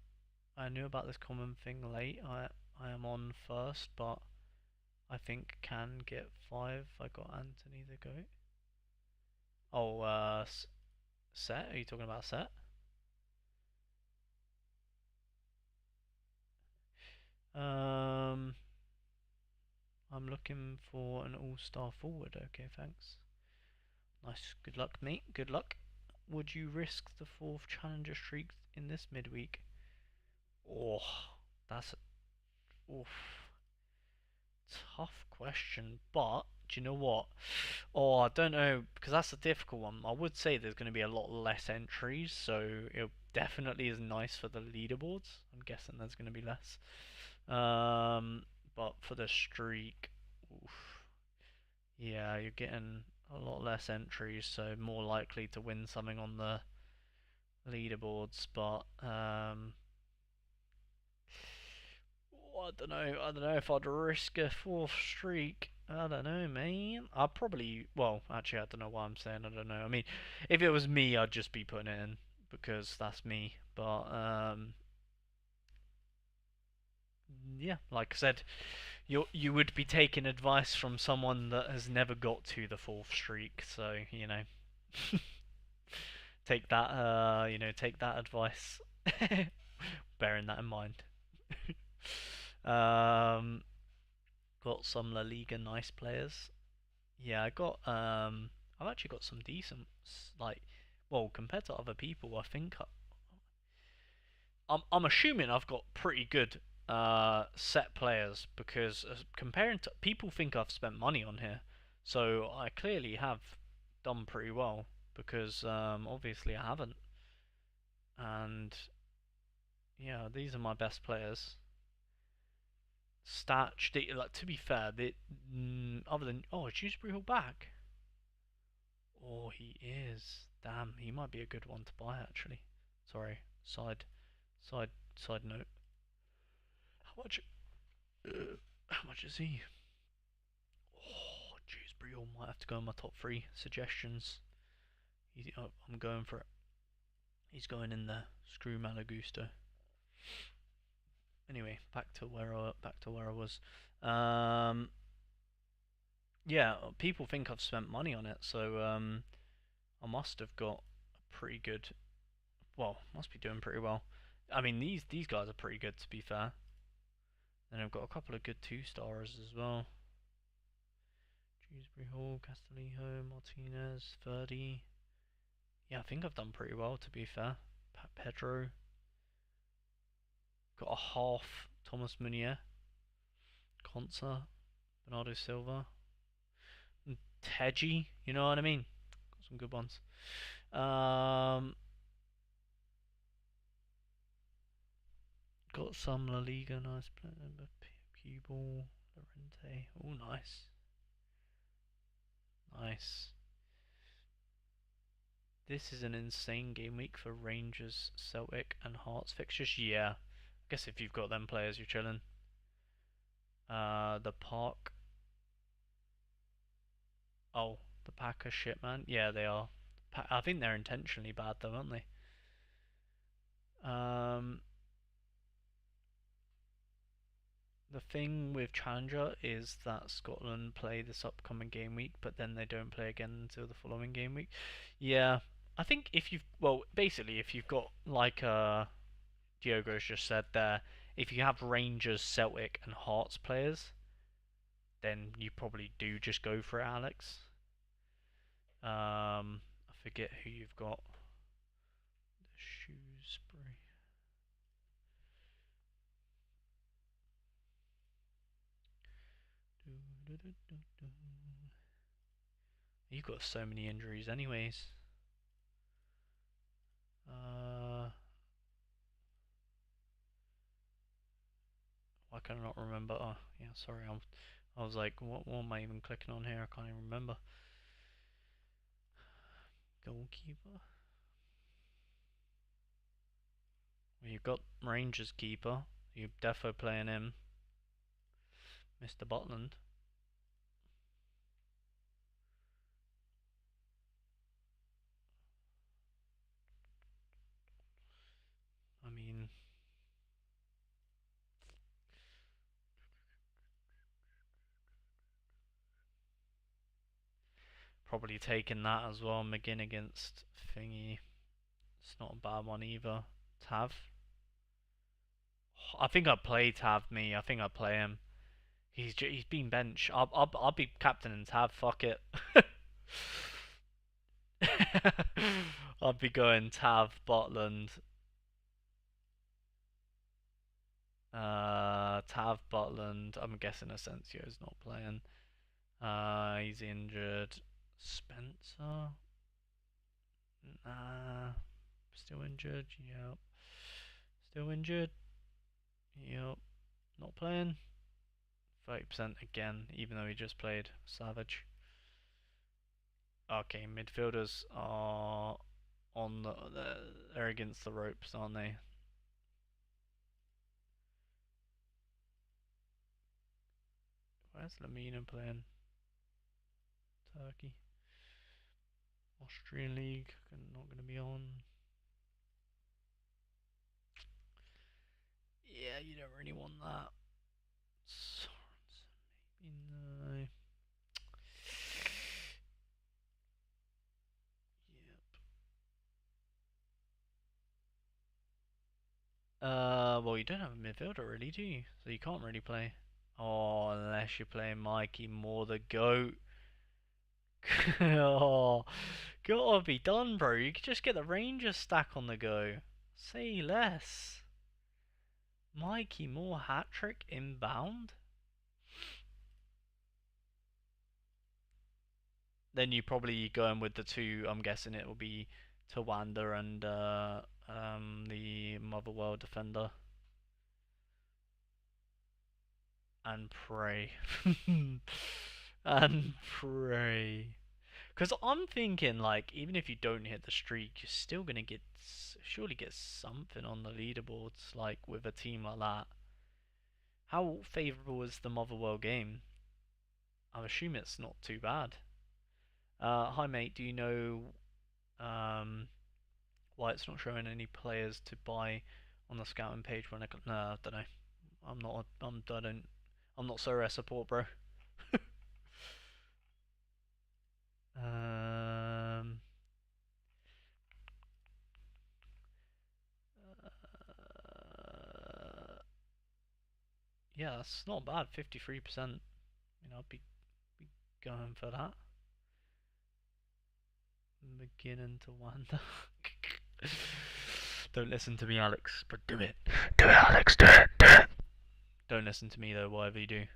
knew about this common thing late. I am on first, but I think can get 5. I got Anthony the goat. Oh, set? Are you talking about set? I'm looking for an all-star forward. Okay, thanks. Nice. Good luck, mate. Good luck. Would you risk the 4th challenger streak in this midweek? Oh, that's oof, tough question. But do you know what? Oh, I don't know because that's a difficult one. I would say there's going to be a lot less entries, so it definitely is nice for the leaderboards. I'm guessing there's going to be less. But for the streak, oof, yeah, you're getting a lot less entries, so more likely to win something on the leaderboards. But I don't know. I don't know if I'd risk a 4th streak. I don't know, man. I'd probably. Well, actually, I don't know why I'm saying I don't know. I mean, if it was me, I'd just be putting it in because that's me. But yeah, like I said, you would be taking advice from someone that has never got to the 4th streak. So take that. Take that advice. Bearing that in mind. um, got some La Liga nice players. Yeah, I've actually got some decent, like, well, compared to other people, I think I'm assuming I've got pretty good set players because comparing to people think I've spent money on here, so I clearly have done pretty well because obviously I haven't, and yeah, these are my best players. Statch, like to be fair, other than is Dewsbury Hall back? Oh, he is. Damn, he might be a good one to buy actually. Sorry, side, side note. How much? How much is he? Oh, Dewsbury Hall might have to go in my top 3 suggestions. I'm going for it. He's going in there. Screw Malagusto. Anyway, back to where I was. Um, yeah, people think I've spent money on it, so I must have got a pretty good. Well, must be doing pretty well. I mean, these guys are pretty good to be fair. And I've got a couple of good 2-stars as well. Dewsbury Hall, Castillejo, Martinez, Verdi. Yeah, I think I've done pretty well to be fair. Pedro. Got a half Thomas Meunier. Consa. Bernardo Silva. And Teji, you know what I mean? Got some good ones. Got some La Liga, nice player. Pupil, Lorente. Oh, nice. Nice. This is an insane game week for Rangers, Celtic, and Hearts fixtures. Yeah, I guess if you've got them players, you're chilling. The Park. Oh, the Pack are shit, man. Yeah, they are. I think they're intentionally bad, though, aren't they? Um, the thing with Challenger is that Scotland play this upcoming game week, but then they don't play again until the following game week. Yeah, I think if you've basically if you've got like Diogo's just said there, if you have Rangers, Celtic, and Hearts players, then you probably do just go for it, Alex. I forget who you've got. The shoes. You've got so many injuries anyways. Why can I not remember? Oh, yeah, sorry. I was like, what am I even clicking on here? I can't even remember. Goalkeeper. Well, you've got Rangers keeper. You're defo playing him. Mr. Butland. I mean, probably taking that as well. McGinn against Thingy. It's not a bad one either. Tav. I think I'd play Tav. I think I'd play him. He's been bench. I'll be captain and Tav. Fuck it. I'd be going Tav, Butland. Tav, Butland. I'm guessing Asensio's not playing. He's injured. Spencer? Nah. Still injured. Yep. Still injured. Yep. Not playing. 30% again, even though he just played. Savage. Okay, midfielders are on they're against the ropes, aren't they? Where's Lamina playing? Turkey. Austrian League, not going to be on. Yeah, you don't really want that. Maybe no. Yep. Well, you don't have a midfielder really, do you? So you can't really play. Oh, unless you're playing Mikey Moore the GOAT. Oh, gotta be done, bro. You could just get the Rangers stack on the go. Say less. Mikey Moore hat trick inbound. Then you probably going with the two. I'm guessing it will be Tawanda and the Motherworld defender. And pray. And pray. Because I'm thinking, like, even if you don't hit the streak, you're still gonna surely get something on the leaderboards, like with a team like that. How favourable is the Motherworld game? I assume it's not too bad. Hi mate, do you know why it's not showing any players to buy on the scouting page when I no, I don't know. I'm not Sorare support, bro. um, yeah, that's not bad. 53%. You know, be going for that. Beginning to wonder. Don't listen to me, Alex, but do it. Do it, Alex. Do it. Do it. Don't listen to me though. Whatever you do.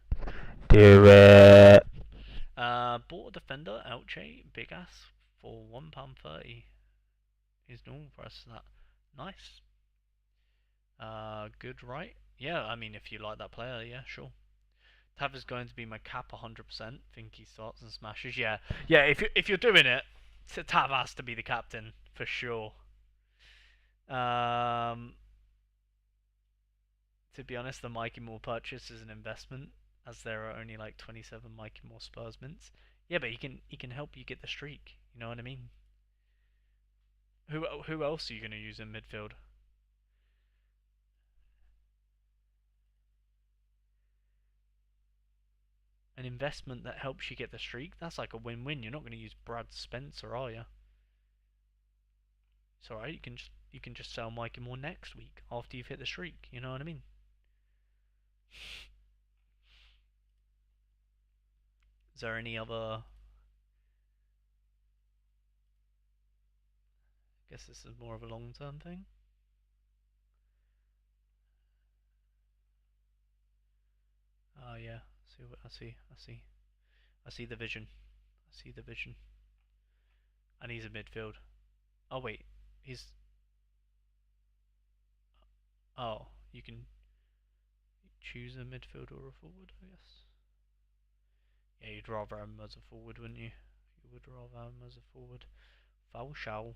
Do it. Bought a defender, Elche, big ass, for £1.30. Is normal price for that. Nice. Good, right? Yeah, I mean, if you like that player, yeah, sure. Tav is going to be my cap 100%. Think he starts and smashes. Yeah, yeah. If you're doing it, Tav has to be the captain for sure. To be honest, the Mikey Moore purchase is an investment, as there are only like 27 Mikey Moore Spurs mints. Yeah, but he can help you get the streak. You know what I mean? Who else are you going to use in midfield? An investment that helps you get the streak? That's like a win-win. You're not going to use Brad Spencer, are you? It's alright. You can just sell Mikey Moore next week after you've hit the streak. You know what I mean? Is there any other? I guess this is more of a long-term thing. Oh yeah. I see. I see the vision. I see the vision. And he's in midfield. Oh wait, he's. Oh, you can choose a midfield or a forward, I guess. Yeah, you'd rather have him as a forward, wouldn't you? You would rather have him as a forward. Foul shall.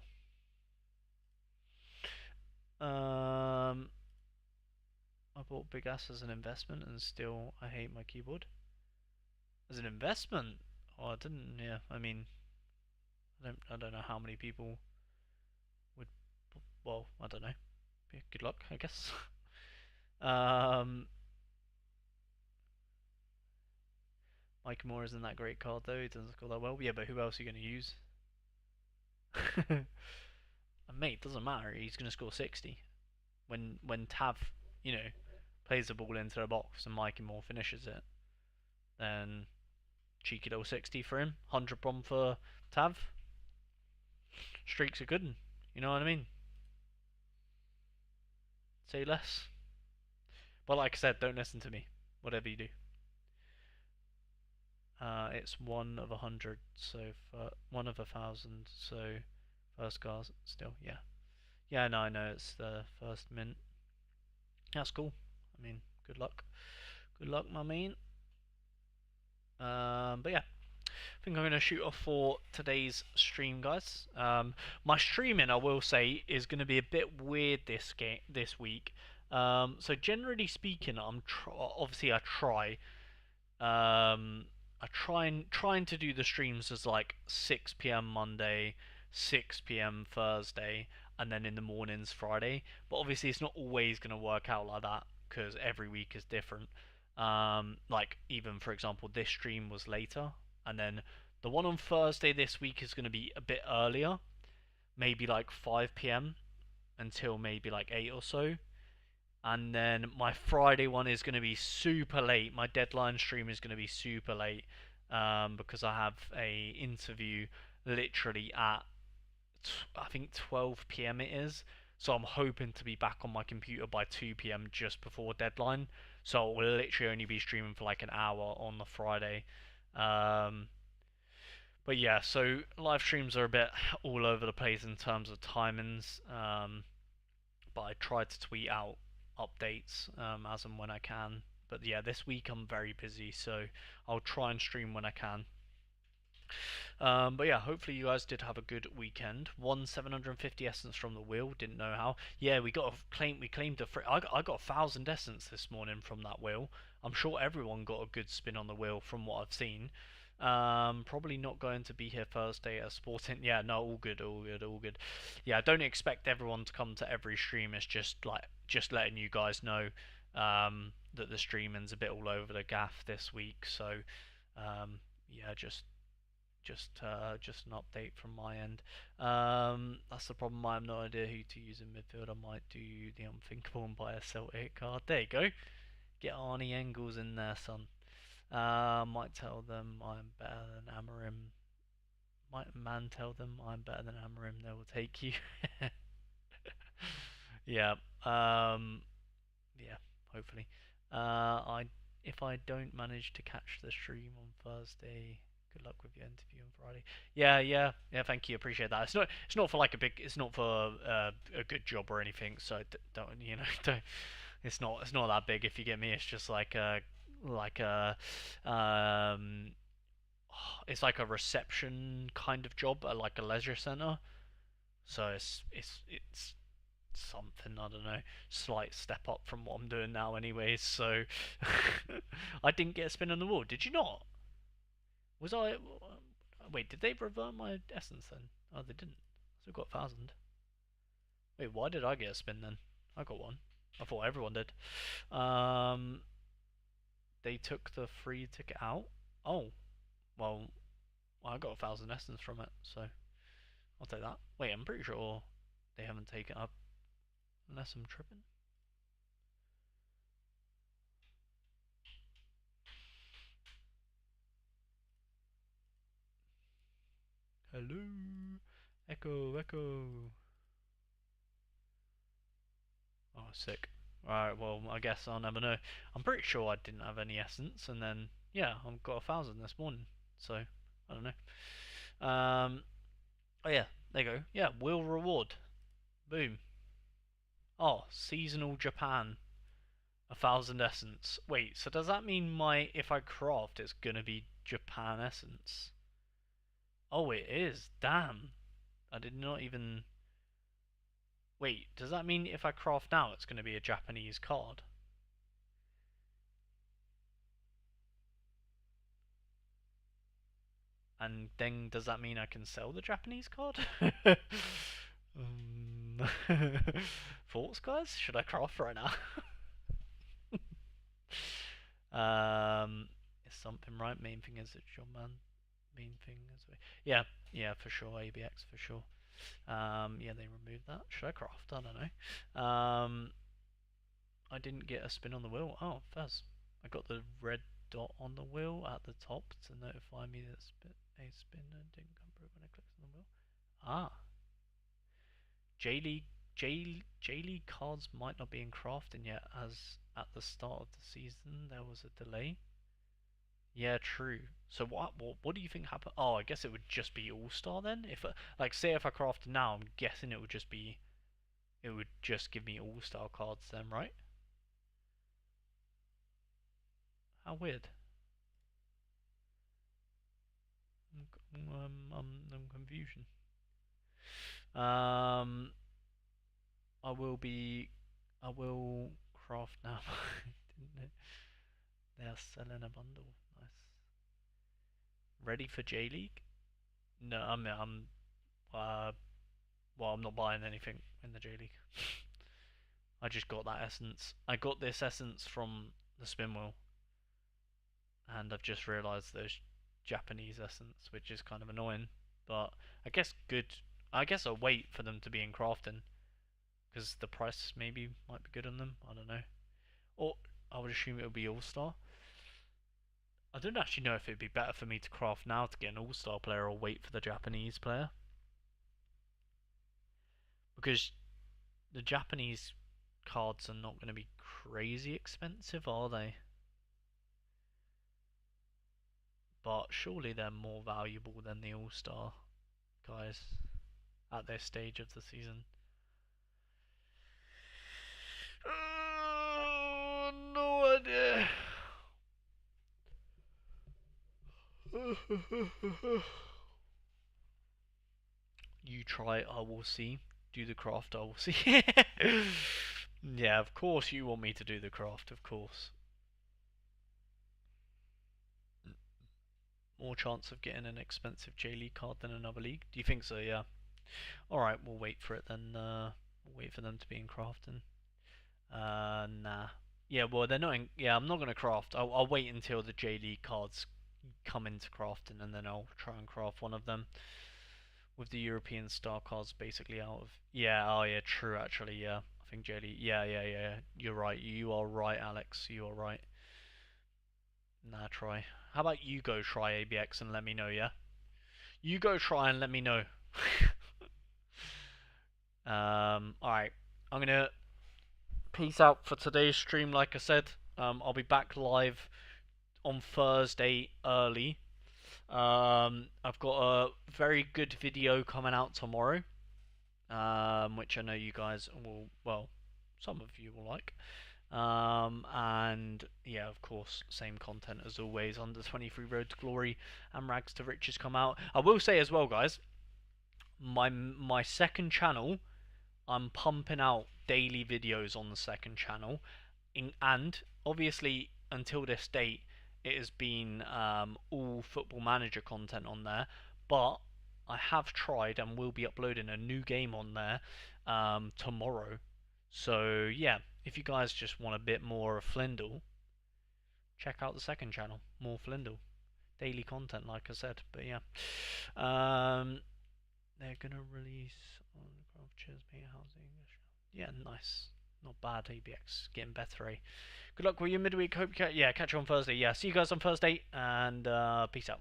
Um, I bought Big Ass as an investment, and still I hate my keyboard. As an investment? Oh, I didn't. Yeah, I mean, I don't know how many people would. Well, I don't know. Yeah, good luck, I guess. um, Mike Moore isn't that great card though. He doesn't score that well. Yeah, but who else are you going to use? And mate, doesn't matter. He's going to score 60 when Tav, you know, plays the ball into the box and Mikey Moore finishes it. Then cheeky little 60 for him. 100 bomb for Tav. Streaks are good. You know what I mean? Say less. But like I said, don't listen to me. Whatever you do. It's 1 of 100, so for 1 of 1,000. So first cars still, yeah. Yeah, no, I know it's the first mint. That's cool. I mean, good luck. Good luck, my man. But yeah, I think I'm going to shoot off for today's stream, guys. My streaming, I will say, is going to be a bit weird this week. So generally speaking, obviously I try. Trying to do the streams as like 6 p.m. Monday, 6 p.m. Thursday, and then in the mornings Friday. But obviously, it's not always going to work out like that because every week is different. Like even for example, this stream was later, and then the one on Thursday this week is going to be a bit earlier, maybe like 5 p.m. until maybe like 8 or so. And then my Friday one is going to be super late. My deadline stream is going to be super late because I have a interview literally at I think 12 p.m. it is. So I'm hoping to be back on my computer by 2 p.m. just before deadline. So it will literally only be streaming for like an hour on the Friday. Um, but yeah, so live streams are a bit all over the place in terms of timings. But I try to tweet out updates as and when I can. But yeah, this week I'm very busy, so I'll try and stream when I can. But yeah, hopefully you guys did have a good weekend. Won 750 essence from the wheel. Didn't know how. Yeah, we got a claim. We claimed a free. I got 1,000 essence this morning from that wheel. I'm sure everyone got a good spin on the wheel from what I've seen. Probably not going to be here Thursday at Sporting. Yeah, no, all good, all good, all good. Yeah, I don't expect everyone to come to every stream. It's just letting you guys know that the streaming's a bit all over the gaff this week. So yeah, just an update from my end. That's the problem. I have no idea who to use in midfield. I might do the unthinkable and buy a Celtic card. There you go. Get Arnie Engels in there, son. Might tell them I'm better than Amarim. Might man tell them I'm better than Amarim. They will take you. Yeah. Yeah. Hopefully. I if I don't manage to catch the stream on Thursday, good luck with your interview on Friday. Yeah, yeah, yeah. Thank you, appreciate that. It's not for like a big. It's not for a good job or anything. So don't don't. It's not that big if you get me. It's just like a um. It's like a reception kind of job at like a leisure center. So it's something, I don't know, slight step up from what I'm doing now anyways, so I didn't get a spin on the wall. Did you not? Was I wait, did they revert my essence then? Oh, they didn't. So I got 1,000. Wait, why did I get a spin then? I got one. I thought everyone did. Um they took the free ticket out. Oh, well, I got 1,000 essence from it, so I'll take that. Wait, I'm pretty sure they haven't taken up unless I'm tripping. Hello, echo, echo. Oh, sick. Alright, well, I guess I'll never know. I'm pretty sure I didn't have any essence, and then, yeah, I've got 1,000 this morning. so I don't know. Oh yeah, there you go. Yeah, will reward. Boom. Oh, seasonal Japan. 1,000 essence. Wait, so does that mean if I craft it's gonna be Japan essence? Oh, it is. Damn. I did not even. Wait, does that mean if I craft now it's gonna be a Japanese card? And then does that mean I can sell the Japanese card? um, Thoughts, guys? Should I craft right now? Is something right? Main thing is it's your man. Main thing is yeah, yeah, for sure. ABX for sure. Yeah, they removed that. Should I craft? I don't know. I didn't get a spin on the wheel. Oh, Fez. I got the red dot on the wheel at the top to notify me that a spin didn't come through when I clicked on the wheel. Ah, J League J League cards might not be in crafting yet, as at the start of the season there was a delay. Yeah, true. So what do you think happened? Oh, I guess it would just be All Star then. If like say if I crafted now, I'm guessing it would just give me All Star cards then, right? How weird. I'm confusion. Um, I will craft now. Didn't it? They are selling a bundle. Nice. Ready for J League? No, uh, well, I'm not buying anything in the J League. I just got that essence. I got this essence from the spin wheel, and I've just realised there's Japanese essence, which is kind of annoying. But I guess good. I guess I'll wait for them to be in crafting, because the price maybe might be good on them. I don't know. Or I would assume it would be All Star. I don't actually know if it'd be better for me to craft now to get an All Star player or wait for the Japanese player, because the Japanese cards are not going to be crazy expensive, are they? But surely they're more valuable than the All Star guys at this stage of the season. No idea. You try, I will see. Do the craft, I will see. Yeah, of course you want me to do the craft, of course. More chance of getting an expensive J League card than another league? Do you think so? Yeah. Alright, we'll wait for it then. We'll wait for them to be in crafting. Nah. Yeah, well, they're not in. Yeah, I'm not going to craft. I'll wait until the J League cards come into crafting and then I'll try and craft one of them. With the European star cards basically out of. Yeah, oh yeah, true actually, yeah. I think J League. Yeah. You're right. You are right, Alex. You are right. Nah, try. How about you go try ABX and let me know, yeah? You go try and let me know. Alright. I'm gonna peace out for today's stream, like I said. I'll be back live on Thursday early. I've got a very good video coming out tomorrow, which I know you guys will, well, some of you will like. And yeah, of course, same content as always. Under 23 Road to Glory and Rags to Riches come out. I will say as well, guys, my second channel, I'm pumping out daily videos on the second channel, and obviously until this date, it has been all Football Manager content on there, but I have tried and will be uploading a new game on there tomorrow. So yeah, if you guys just want a bit more of Flindle, check out the second channel, more Flindle, daily content, like I said. But yeah, they're gonna release on Craft Cheers Mate How's English? Yeah, nice, not bad. ABX getting better. Good luck with your midweek. Hope you catch you on Thursday. Yeah, see you guys on Thursday, and peace out.